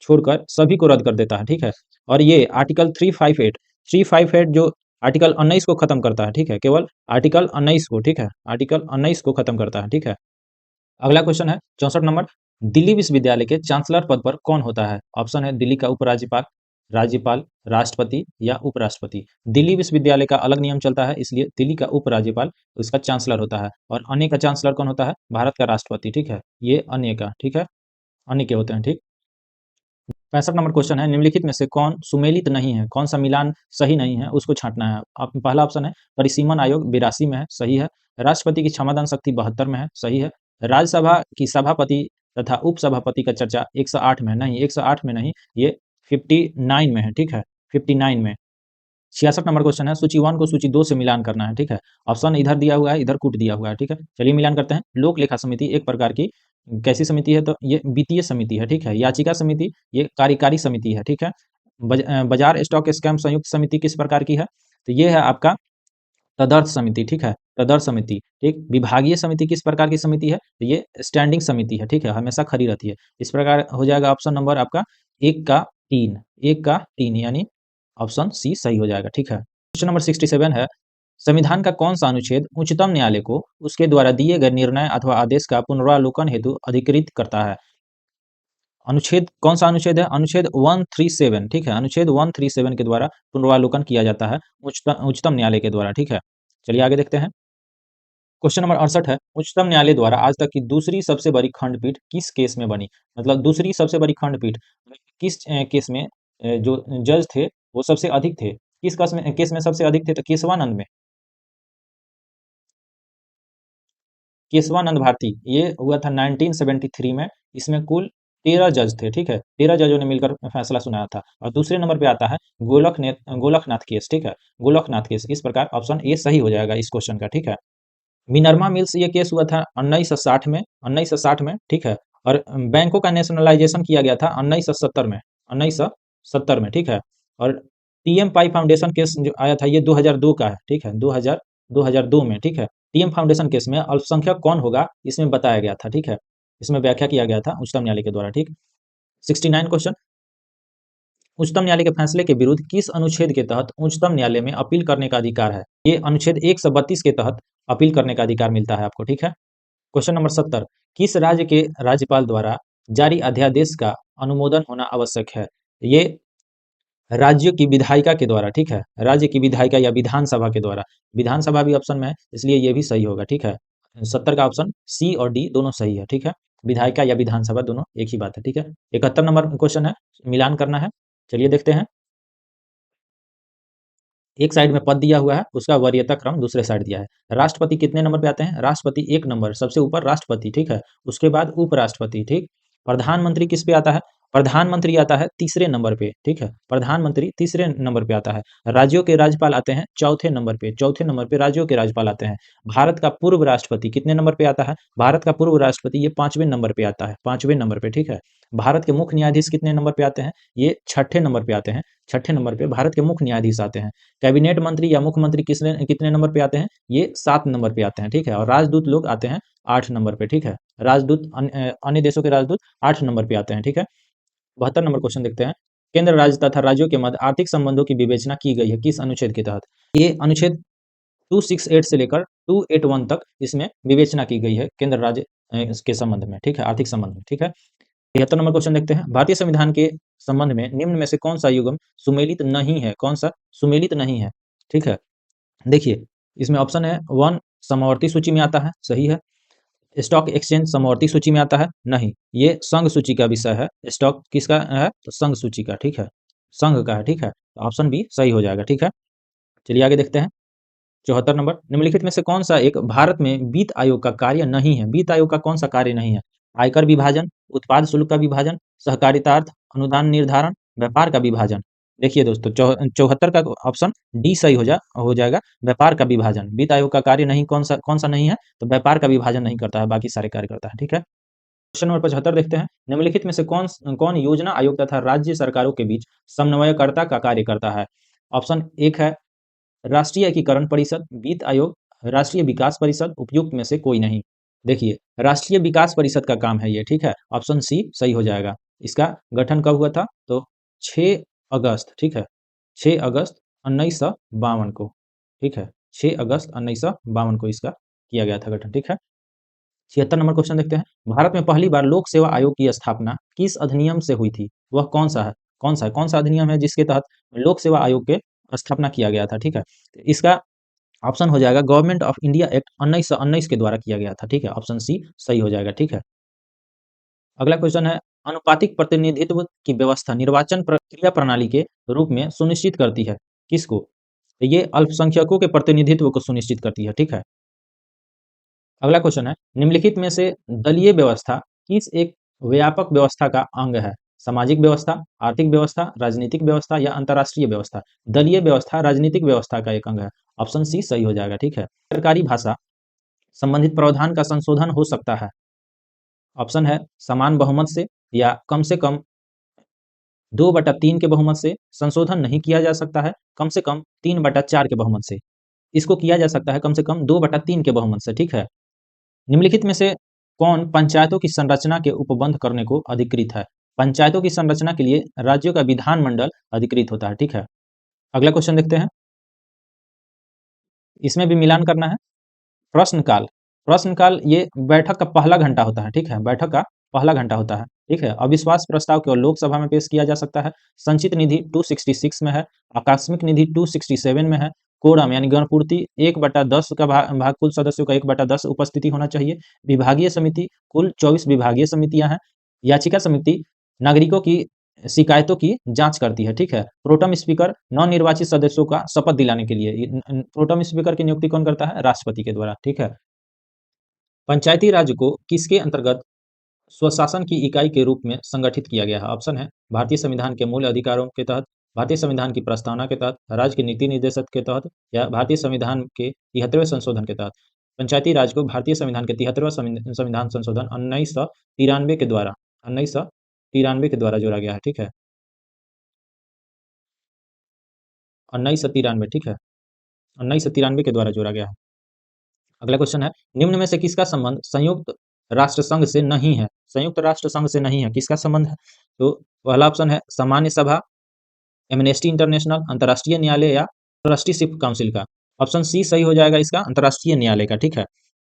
छोड़कर सभी को रद्द कर देता है। ठीक है, और ये आर्टिकल 358 जो आर्टिकल 19 को खत्म करता है। ठीक है, केवल आर्टिकल 19 को। ठीक है, आर्टिकल 19 को खत्म करता है। ठीक है, अगला क्वेश्चन है 64 नंबर, दिल्ली विश्वविद्यालय के चांसलर पद पर कौन होता है? ऑप्शन है दिल्ली का उपराज्यपाल, राज्यपाल, राष्ट्रपति, या उपराष्ट्रपति। दिल्ली विश्वविद्यालय का अलग नियम चलता है, इसलिए दिल्ली का उपराज्यपाल उसका चांसलर होता है। और अन्य का चांसलर कौन होता है? भारत का राष्ट्रपति। ठीक है, ये अन्य का, ठीक है, अन्य के होते हैं। ठीक, 65 नंबर क्वेश्चन है, निम्नलिखित में से कौन सुमेलित नहीं है? कौन सा मिलान सही नहीं है, उसको छांटना है। पहला ऑप्शन है परिसीमन आयोग 82 में है, सही है। राष्ट्रपति की क्षमादान शक्ति 72 में है, सही है। राज्यसभा की सभापति तथा उपसभापति का चर्चा 108 में नहीं, 108 में नहीं, ये 59 में है। ठीक है, 59 में। 66 नंबर क्वेश्चन है, सूची 1 को सूची 2 से मिलान करना है। ठीक है, ऑप्शन इधर दिया हुआ है, इधर कूट दिया हुआ है। ठीक है, चलिए मिलान करते हैं। लोक लेखा समिति एक प्रकार की कैसी समिति है? तो ये वित्तीय समिति है। ठीक है, याचिका समिति ये कार्यकारी समिति है। ठीक है, बाजार स्टॉक स्कैम संयुक्त समिति किस प्रकार की है? तो ये है आपका तदर्थ समिति। ठीक है, प्रदर समिति, ठीक। विभागीय समिति किस प्रकार की समिति है? तो ये स्टैंडिंग समिति है, ठीक है, हमेशा खड़ी रहती है। इस प्रकार हो जाएगा ऑप्शन नंबर आपका 1 का 3, 1 का 3 यानी ऑप्शन सी सही हो जाएगा, ठीक है। क्वेश्चन नंबर 67 है, संविधान का कौन सा अनुच्छेद उच्चतम न्यायालय को उसके द्वारा दिए गए निर्णय अथवा आदेश का पुनरावलोकन हेतु अधिकृत करता है? अनुच्छेद कौन सा अनुच्छेद है? अनुच्छेद 137, ठीक है, अनुच्छेद 137 के द्वारा पुनरावलोकन किया जाता है उच्चतम न्यायालय के द्वारा, ठीक है। चलिए आगे देखते हैं। क्वेश्चन नंबर 68 है, उच्चतम न्यायालय द्वारा आज तक की दूसरी सबसे बड़ी खंडपीठ किस केस में बनी? मतलब दूसरी सबसे बड़ी खंडपीठ किस केस में जो जज थे वो सबसे अधिक थे? किस केस में सबसे अधिक थे? तो केशवानंद में, केशवानंद भारती, ये हुआ था 1973 में। इसमें कुल 13 जज थे, ठीक है, 13 जजों ने मिलकर फैसला सुनाया था। और दूसरे नंबर पे आता है गोलकनाथ केस, ठीक है, गोलकनाथ केस। इस प्रकार ऑप्शन ए सही हो जाएगा इस क्वेश्चन का, ठीक है। मिनर्वा मिल्स ये केस हुआ था 1960 में, ठीक है। और बैंकों का नेशनलाइजेशन किया गया था 1970 में, ठीक है। और टीएम पाई फाउंडेशन केस जो आया था ये 2002 का है, ठीक है, 2002 में, ठीक है। टीएम फाउंडेशन केस में अल्पसंख्यक कौन होगा इसमें बताया गया था, ठीक है, इसमें व्याख्या किया गया था उच्चतम न्यायालय के द्वारा, ठीक। 69 क्वेश्चन, उच्चतम न्यायालय के फैसले के विरुद्ध किस अनुच्छेद के तहत उच्चतम न्यायालय में अपील करने का अधिकार है? ये अनुच्छेद 132 के तहत अपील करने का अधिकार मिलता है आपको, ठीक है। क्वेश्चन नंबर 70, किस राज्य के राज्यपाल द्वारा जारी अध्यादेश का अनुमोदन होना आवश्यक है? ये राज्य की विधायिका के द्वारा, ठीक है, राज्य की विधायिका या विधानसभा के द्वारा। विधानसभा भी ऑप्शन में है, इसलिए ये भी सही होगा, ठीक है। 70 का ऑप्शन सी और डी दोनों सही है, ठीक है। विधायिका या विधानसभा दोनों एक ही बात है, ठीक है। 71 नंबर क्वेश्चन है, मिलान करना है। चलिए देखते हैं। एक साइड में पद दिया हुआ है, उसका वरीयता क्रम दूसरे साइड दिया है। राष्ट्रपति कितने नंबर पे आते हैं? राष्ट्रपति 1 नंबर, सबसे ऊपर राष्ट्रपति, ठीक है, उसके बाद उपराष्ट्रपति, ठीक। प्रधानमंत्री किस पे आता है? प्रधानमंत्री आता है तीसरे नंबर पे, ठीक है, प्रधानमंत्री तीसरे नंबर पे आता है। राज्यों के राज्यपाल आते हैं चौथे नंबर पे, चौथे नंबर पे राज्यों के राज्यपाल आते हैं। भारत का पूर्व राष्ट्रपति कितने नंबर पे आता है? भारत का पूर्व राष्ट्रपति ये 5वें नंबर पे आता है, 5वें नंबर पे, ठीक है। भारत के मुख्य न्यायाधीश कितने नंबर पे आते हैं? ये 6ठे नंबर पे आते हैं, 6ठे नंबर पे भारत के मुख्य न्यायाधीश आते हैं। कैबिनेट मंत्री या मुख्यमंत्री कितने नंबर पे आते हैं? ये 7 नंबर पे आते हैं, ठीक है। और राजदूत लोग आते हैं 8 नंबर पे, ठीक है। राजदूत अन्य देशों के राजदूत 8 नंबर पे आते हैं, ठीक है। 72 नंबर क्वेश्चन देखते हैं। केंद्र राज्य तथा राज्यों के मध्य आर्थिक संबंधों की विवेचना की गई है किस अनुच्छेद के तहत? ये अनुच्छेद 268 से लेकर 281 तक इसमें विवेचना की गई है केंद्र राज्य इसके संबंध में, ठीक है, आर्थिक संबंध में, ठीक है। 73 नंबर क्वेश्चन देखते हैं। भारतीय संविधान के संबंध में निम्न में से कौन सा युग्म सुमेलित नहीं है? कौन सा सुमेलित नहीं है? ठीक है, देखिए इसमें ऑप्शन है 1 समवर्ती सूची में आता है, सही है। स्टॉक एक्सचेंज समवर्ती सूची में आता है, नहीं। ये संघ सूची का विषय है। स्टॉक किसका है? तो संघ सूची का, ठीक है, संघ का है, ठीक है। ऑप्शन बी सही हो जाएगा, ठीक है। चलिए आगे देखते हैं। 74 नंबर, निम्नलिखित में से कौन सा एक भारत में वित्त आयोग का कार्य नहीं है? वित्त आयोग का कौन सा कार्य नहीं है? आयकर विभाजन, उत्पाद शुल्क का विभाजन, सहकारितार्थ अनुदान निर्धारण, व्यापार का विभाजन। देखिए दोस्तों 74 का ऑप्शन डी सही हो जाएगा, व्यापार का विभाजन। वित्त आयोग का कार्य नहीं कौन सा नहीं है? तो व्यापार का विभाजन नहीं करता है, बाकी सारे कार्य करता है, ठीक है। क्वेश्चन नंबर 75 देखते हैं। निम्नलिखित में से कौन कौन योजना आयोग तथा राज्य सरकारों के बीच समन्वयकर्ता का कार्य करता है? ऑप्शन एक है राष्ट्रीय एकीकरण परिषद, वित्त आयोग, राष्ट्रीय विकास परिषद, उपयुक्त में से कोई नहीं। देखिए राष्ट्रीय विकास परिषद का काम है ये, ठीक है, ऑप्शन सी सही हो जाएगा। इसका गठन कब हुआ था? तो 6 अगस्त, ठीक है, 6 अगस्त 1952 को, ठीक है, 6 अगस्त 1952 को इसका किया गया था गठन, ठीक है। 76 नंबर क्वेश्चन देखते हैं। भारत में पहली बार लोक सेवा आयोग की स्थापना किस अधिनियम से हुई थी? वह कौन सा है? कौन सा अधिनियम है जिसके तहत लोक सेवा आयोग के स्थापना किया गया था, ठीक है। इसका ऑप्शन हो जाएगा गवर्नमेंट ऑफ इंडिया एक्ट 1919 के द्वारा किया गया था, ठीक है, ऑप्शन सी सही हो जाएगा, ठीक है। अगला क्वेश्चन है, अनुपातिक प्रतिनिधित्व की व्यवस्था निर्वाचन प्रक्रिया प्रणाली के रूप में सुनिश्चित करती है किसको? तो ये अल्पसंख्यकों के प्रतिनिधित्व को सुनिश्चित करती है, ठीक है। अगला क्वेश्चन है, निम्नलिखित में से दलीय व्यवस्था किस एक व्यापक व्यवस्था का अंग है? सामाजिक व्यवस्था, आर्थिक व्यवस्था, राजनीतिक व्यवस्था या अंतर्राष्ट्रीय व्यवस्था? दलीय व्यवस्था राजनीतिक व्यवस्था का एक अंग है, ऑप्शन सी सही हो जाएगा, ठीक है। सरकारी भाषा संबंधित प्रावधान का संशोधन हो सकता है, ऑप्शन है समान बहुमत से या कम से कम 2/3 के बहुमत से। संशोधन नहीं किया जा सकता है, कम से कम 3/4 के बहुमत से। इसको किया जा सकता है कम से कम 2/3 के बहुमत से, ठीक है। निम्नलिखित में से कौन पंचायतों की संरचना के उपबंध करने को अधिकृत है? पंचायतों की संरचना के लिए राज्यों का विधानमंडल अधिकृत होता है, ठीक है। अगला क्वेश्चन देखते हैं, इसमें भी मिलान करना है। प्रश्नकाल, प्रश्नकाल ये बैठक का पहला घंटा होता है, ठीक है, बैठक का पहला घंटा होता है, ठीक है। अविश्वास प्रस्ताव केवल लोकसभा में पेश किया जा सकता है। संचित निधि 266 में है, आकस्मिक निधि 267 में है। कोरम यानी गणपूर्ति 1/10 का भाग कुल सदस्यों का 1/10 उपस्थिति होना चाहिए। विभागीय समिति कुल 24 विभागीय समितियां हैं। याचिका समिति नागरिकों की शिकायतों की जांच करती है, ठीक है। प्रोटम स्पीकर नवनिर्वाचित सदस्यों का शपथ दिलाने के लिए, प्रोटम स्पीकर की नियुक्ति कौन करता है? राष्ट्रपति के द्वारा, ठीक है। पंचायती राज को किसके अंतर्गत स्वशासन की इकाई के रूप में संगठित किया गया है? ऑप्शन है भारतीय संविधान के मूल अधिकारों के तहत, भारतीय संविधान की प्रस्तावना के तहत, राज्य के नीति निर्देशक के तहत, या भारतीय संविधान के 73वें संशोधन के तहत। पंचायती राज को भारतीय संविधान के 73वां संविधान संशोधन 1993 के द्वारा 1993 के द्वारा जोड़ा गया है, ठीक है। 1993, ठीक है, 1993 के द्वारा जोड़ा गया है। अगला क्वेश्चन है, निम्न में से किसका संबंध संयुक्त राष्ट्र संघ से नहीं है? संयुक्त राष्ट्र संघ से नहीं है, किसका संबंध है? तो पहला ऑप्शन है सामान्य सभा, एमनेस्टी इंटरनेशनल, अंतर्राष्ट्रीय न्यायालय, या ट्रस्टीशिप काउंसिल का। ऑप्शन सी सही हो जाएगा इसका, अंतर्राष्ट्रीय न्यायालय का, ठीक है।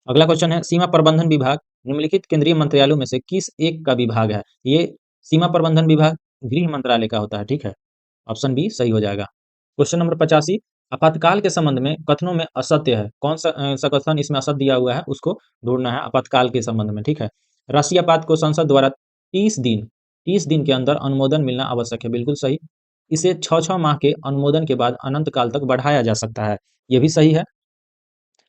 अगला क्वेश्चन है, सीमा प्रबंधन विभाग निम्नलिखित केंद्रीय मंत्रालयों में से किस एक का विभाग है? ये सीमा प्रबंधन विभाग गृह मंत्रालय का होता है, ठीक है। ऑप्शन बी सही हो जाएगा। क्वेश्चन नंबर 85, आपातकाल के संबंध में कथनों में असत्य है, कौन सा कथन इसमें असत्य दिया हुआ है उसको ढूंढना है आपातकाल के संबंध में, ठीक है। राष्ट्रीय आपात को संसद द्वारा 30 दिन के अंदर अनुमोदन मिलना आवश्यक है, बिल्कुल सही। इसे 6-6 माह के अनुमोदन के बाद अनंत काल तक बढ़ाया जा सकता है, ये भी सही है।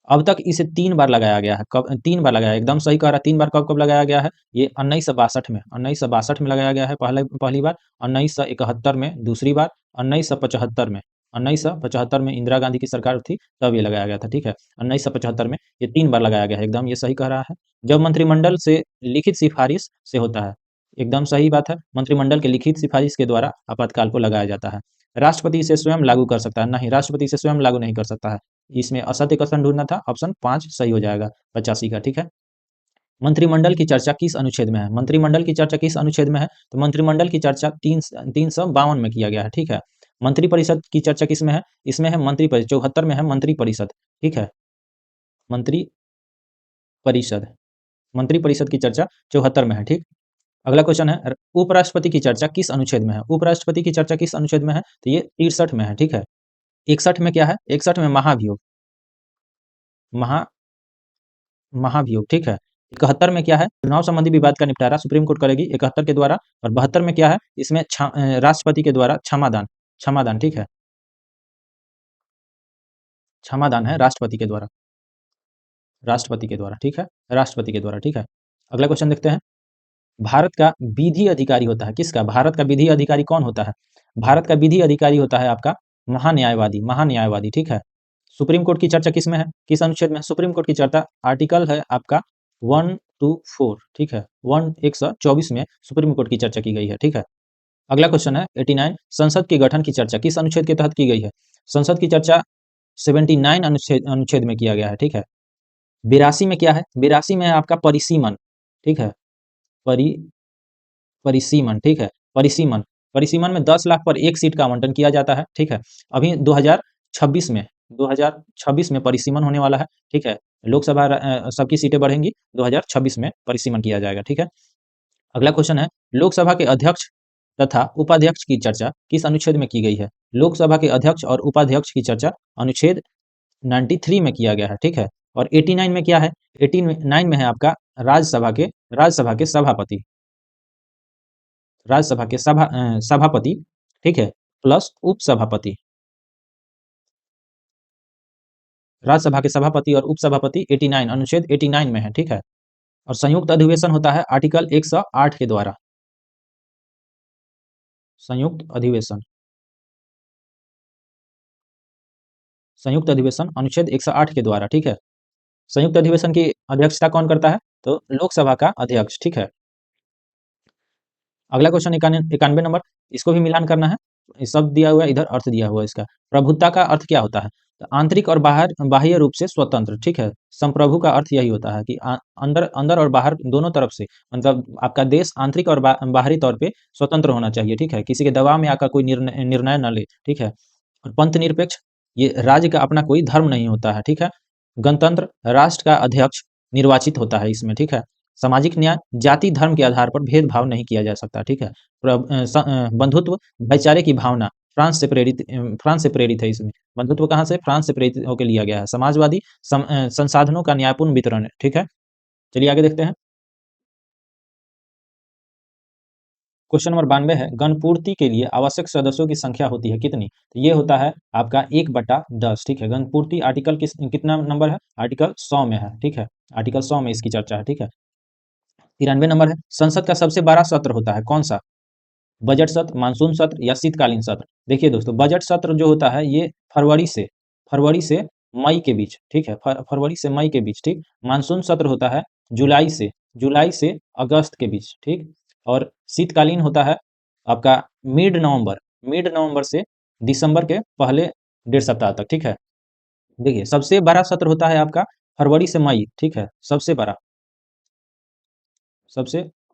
अब तक इसे 3 बार लगाया गया है, कब 3 बार लगाया, एकदम सही कह रहा है। 3 बार कब कब लगाया गया है? ये 1962 में लगाया गया है पहली बार, 1971 में दूसरी बार, 1975 में इंदिरा गांधी की सरकार थी तब ये लगाया गया था, ठीक है। 1975 में ये 3 बार लगाया गया है, एकदम ये सही कह रहा है। जब मंत्रिमंडल से लिखित सिफारिश से होता है, एकदम सही बात है, मंत्रिमंडल के लिखित सिफारिश के द्वारा आपातकाल को लगाया जाता है। राष्ट्रपति इसे स्वयं लागू कर सकता है, नहीं, राष्ट्रपति इसे स्वयं लागू नहीं कर सकता है। इसमें असत्य कथन ढूंढना था, ऑप्शन 5 सही हो जाएगा 85 का, ठीक है। मंत्रिमंडल की चर्चा किस अनुच्छेद में है? मंत्रिमंडल की चर्चा किस अनुच्छेद में है? तो मंत्रिमंडल की चर्चा 352 में किया गया है, ठीक है। मंत्रिपरिषद की चर्चा किस में है? इसमें है मंत्रिपरिषद, 74 में है मंत्रिपरिषद, ठीक है। मंत्री परिषद, मंत्रिपरिषद की चर्चा 74 में है, ठीक। अगला क्वेश्चन है, उपराष्ट्रपति की चर्चा किस अनुच्छेद में है? उपराष्ट्रपति की चर्चा किस अनुच्छेद में है? तो ये 63 में है, ठीक है। 61 में क्या है? 61 में महाभियोग, महा महाभियोग, ठीक है। 71 में क्या है? चुनाव संबंधी विवाद का निपटारा सुप्रीम कोर्ट करेगी 71 के द्वारा। और 72 में क्या है? इसमें राष्ट्रपति के द्वारा क्षमादान, क्षमादान, ठीक है। क्षमादान है राष्ट्रपति के द्वारा, राष्ट्रपति के द्वारा, ठीक है, राष्ट्रपति के द्वारा, ठीक है। अगला क्वेश्चन देखते हैं, भारत का विधि अधिकारी होता है किसका? भारत का विधि अधिकारी कौन होता है? भारत का विधि अधिकारी होता है आपका महान्यायवादी, महान्यायवादी, ठीक है। सुप्रीम कोर्ट की चर्चा किस में है? किस अनुच्छेद में है? सुप्रीम कोर्ट की चर्चा आर्टिकल है आपका 124, ठीक है, 124 में सुप्रीम कोर्ट की चर्चा की गई है, ठीक है। अगला क्वेश्चन है 89, संसद के गठन की चर्चा किस अनुच्छेद के तहत की गई है? संसद की चर्चा 79 अनुच्छेद में किया गया है, ठीक है। 82 में क्या है? 82 में है आपका परिसीमन, ठीक है, परि परिसीमन, ठीक है, परिसीमन, परिसीमन में 10 लाख पर एक सीट का आवंटन किया जाता है, ठीक है। अभी 2026 में परिसीमन होने वाला है, ठीक है। लोकसभा सबकी सीटें बढ़ेंगी, 2026 में परिसीमन किया जाएगा, ठीक है। अगला क्वेश्चन है, लोकसभा के अध्यक्ष तथा उपाध्यक्ष की चर्चा किस अनुच्छेद में की गई है? लोकसभा के अध्यक्ष और उपाध्यक्ष की चर्चा अनुच्छेद 93 में किया गया है, ठीक है। और 89 में क्या है? 89 में है आपका राज्यसभा के सभापति, राज्यसभा के सभापति, ठीक है, प्लस उपसभापति, राज्यसभा के सभापति और उपसभापति 89 अनुच्छेद 89 में है, ठीक है। और संयुक्त अधिवेशन होता है आर्टिकल 108 के द्वारा, संयुक्त अधिवेशन, संयुक्त अधिवेशन अनुच्छेद 108 के द्वारा, ठीक है। संयुक्त अधिवेशन की अध्यक्षता कौन करता है? तो लोकसभा का अध्यक्ष, ठीक है। अगला क्वेश्चन 91 नंबर, इसको भी मिलान करना है। शब्द दिया हुआ है, इधर अर्थ दिया हुआ है इसका। प्रभुत्ता का अर्थ क्या होता है? तो आंतरिक और बाहर बाह्य रूप से स्वतंत्र, ठीक है। संप्रभु का अर्थ यही होता है कि अंदर अंदर और बाहर दोनों तरफ से, मतलब आपका देश आंतरिक और बाहरी तौर पे स्वतंत्र होना चाहिए, ठीक है। किसी के दबाव में आकर कोई निर्णय निर्णय न ले, ठीक है। और पंथ निरपेक्ष, ये राज्य का अपना कोई धर्म नहीं होता है, ठीक है। गणतंत्र, राष्ट्र का अध्यक्ष निर्वाचित होता है इसमें, ठीक है। सामाजिक न्याय, जाति धर्म के आधार पर भेदभाव नहीं किया जा सकता, ठीक है। बंधुत्व, भाईचारे की भावना, फ्रांस से प्रेरित है इसमें। बंधुत्व कहाँ से? फ्रांस से प्रेरित होकर लिया गया है। समाजवादी, संसाधनों का न्यायपूर्ण वितरण है, ठीक है। चलिए आगे देखते हैं। क्वेश्चन नंबर 92 है, गणपूर्ति के लिए आवश्यक सदस्यों की संख्या होती है कितनी? तो ये होता है आपका 1/10, ठीक है। गणपूर्ति आर्टिकल कितना नंबर है? आर्टिकल 100 में है, ठीक है। आर्टिकल 100 में इसकी चर्चा है, ठीक है। 93 नंबर है, संसद का सबसे बड़ा सत्र होता है कौन सा? बजट सत्र, मानसून सत्र या शीतकालीन सत्र? देखिए दोस्तों, बजट सत्र जो होता है ये फरवरी से मई के बीच, ठीक है। फरवरी से मई के बीच, ठीक। मानसून सत्र होता है जुलाई से अगस्त के बीच, ठीक। और शीतकालीन होता है आपका मिड नवंबर से दिसंबर के पहले 1.5 सप्ताह तक, ठीक है। देखिए, सबसे बड़ा सत्र होता है आपका फरवरी से मई, ठीक है। सबसे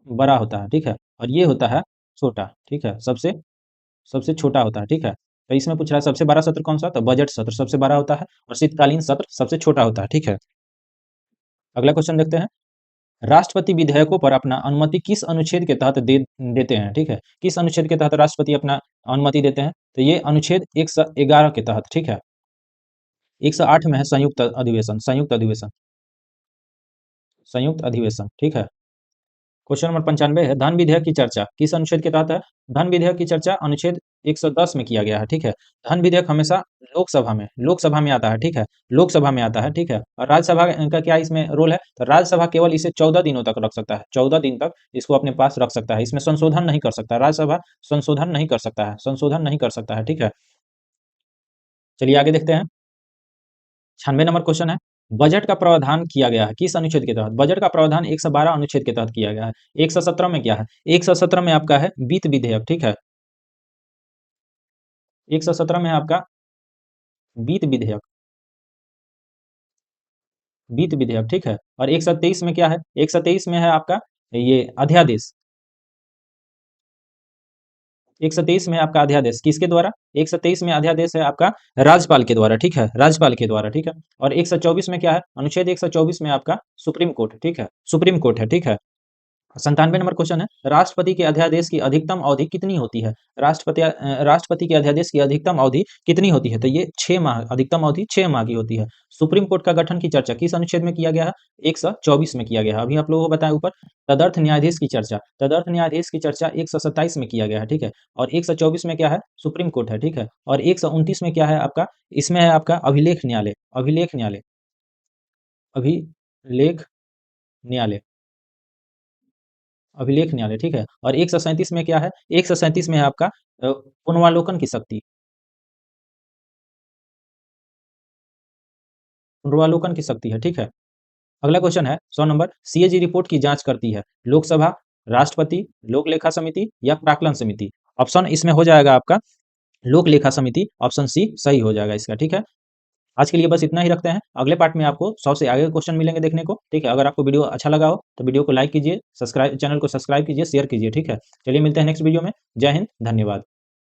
बड़ा होता है, ठीक है। और ये होता है छोटा, ठीक है। सबसे सबसे छोटा होता है, ठीक है। तो इसमें पूछ रहा है सबसे बड़ा सत्र कौन सा? तो बजट सत्र सबसे बड़ा होता है और शीतकालीन सत्र सबसे छोटा होता है, ठीक है। अगला क्वेश्चन देखते हैं। राष्ट्रपति विधेयकों पर अपना अनुमति किस अनुच्छेद के तहत देते हैं, ठीक है। किस अनुच्छेद के तहत राष्ट्रपति अपना अनुमति देते हैं? तो ये अनुच्छेद 111 के तहत, ठीक है। 108 में है संयुक्त अधिवेशन, ठीक है। क्वेश्चन नंबर 95 है, धन विधेयक की चर्चा किस अनुच्छेद के तहत है? धन विधेयक की चर्चा अनुच्छेद 110 में किया गया है, ठीक है। धन विधेयक हमेशा लोकसभा में आता है, ठीक है। लोकसभा में आता है, ठीक है। और राज्यसभा का क्या इसमें रोल है? तो राज्यसभा केवल इसे 14 दिनों तक रख सकता है, 14 दिन तक इसको अपने पास रख सकता है। इसमें संशोधन नहीं कर सकता राज्यसभा, संशोधन नहीं कर सकता है, ठीक है। चलिए आगे देखते हैं। 96 नंबर क्वेश्चन है, बजट का प्रावधान किया गया है किस अनुच्छेद के तहत? बजट का प्रावधान 112 अनुच्छेद के तहत किया गया है। 117 में क्या है? 117 में आपका है वित्त विधेयक, ठीक है। 117 में है आपका वित्त विधेयक, ठीक है। और 123 में क्या है? 123 में है आपका ये अध्यादेश। 123 में आपका अध्यादेश किसके द्वारा? 123 में अध्यादेश है आपका राज्यपाल के द्वारा, ठीक है। राज्यपाल के द्वारा, ठीक है। और 124 में क्या है? अनुच्छेद 124 में आपका सुप्रीम कोर्ट, ठीक है। सुप्रीम कोर्ट है, ठीक है। 97 नंबर क्वेश्चन है, राष्ट्रपति के अध्यादेश की अधिकतम अवधि कितनी होती है? राष्ट्रपति के अध्यादेश की अधिकतम अवधि कितनी होती है? तो ये 6 माह, अधिकतम अवधि 6 माह की होती है। सुप्रीम कोर्ट का गठन की चर्चा किस अनुच्छेद में किया गया है? 124 में किया गया है। अभी आप लोगों को बताया ऊपर। तदर्थ न्यायाधीश की चर्चा 127 में किया गया है, ठीक है। और 124 में क्या है? सुप्रीम कोर्ट है, ठीक है। और 129 में क्या है आपका? इसमें है आपका अभिलेख न्यायालय, ठीक है। और 137 में क्या है? 137 में है आपका पुनर्वालोकन की शक्ति, है, ठीक है। अगला क्वेश्चन है 100 नंबर, सीएजी रिपोर्ट की जांच करती है लोकसभा, राष्ट्रपति, लोक लेखा समिति या प्राक्कलन समिति? ऑप्शन इसमें हो जाएगा आपका लोक लेखा समिति, ऑप्शन सी सही हो जाएगा इसका, ठीक है। आज के लिए बस इतना ही रखते हैं। अगले पार्ट में आपको 100 से आगे क्वेश्चन मिलेंगे देखने को, ठीक है। अगर आपको वीडियो अच्छा लगा हो तो वीडियो को लाइक कीजिए, चैनल को सब्सक्राइब कीजिए, शेयर कीजिए, ठीक है। चलिए मिलते हैं नेक्स्ट वीडियो में। जय हिंद, धन्यवाद।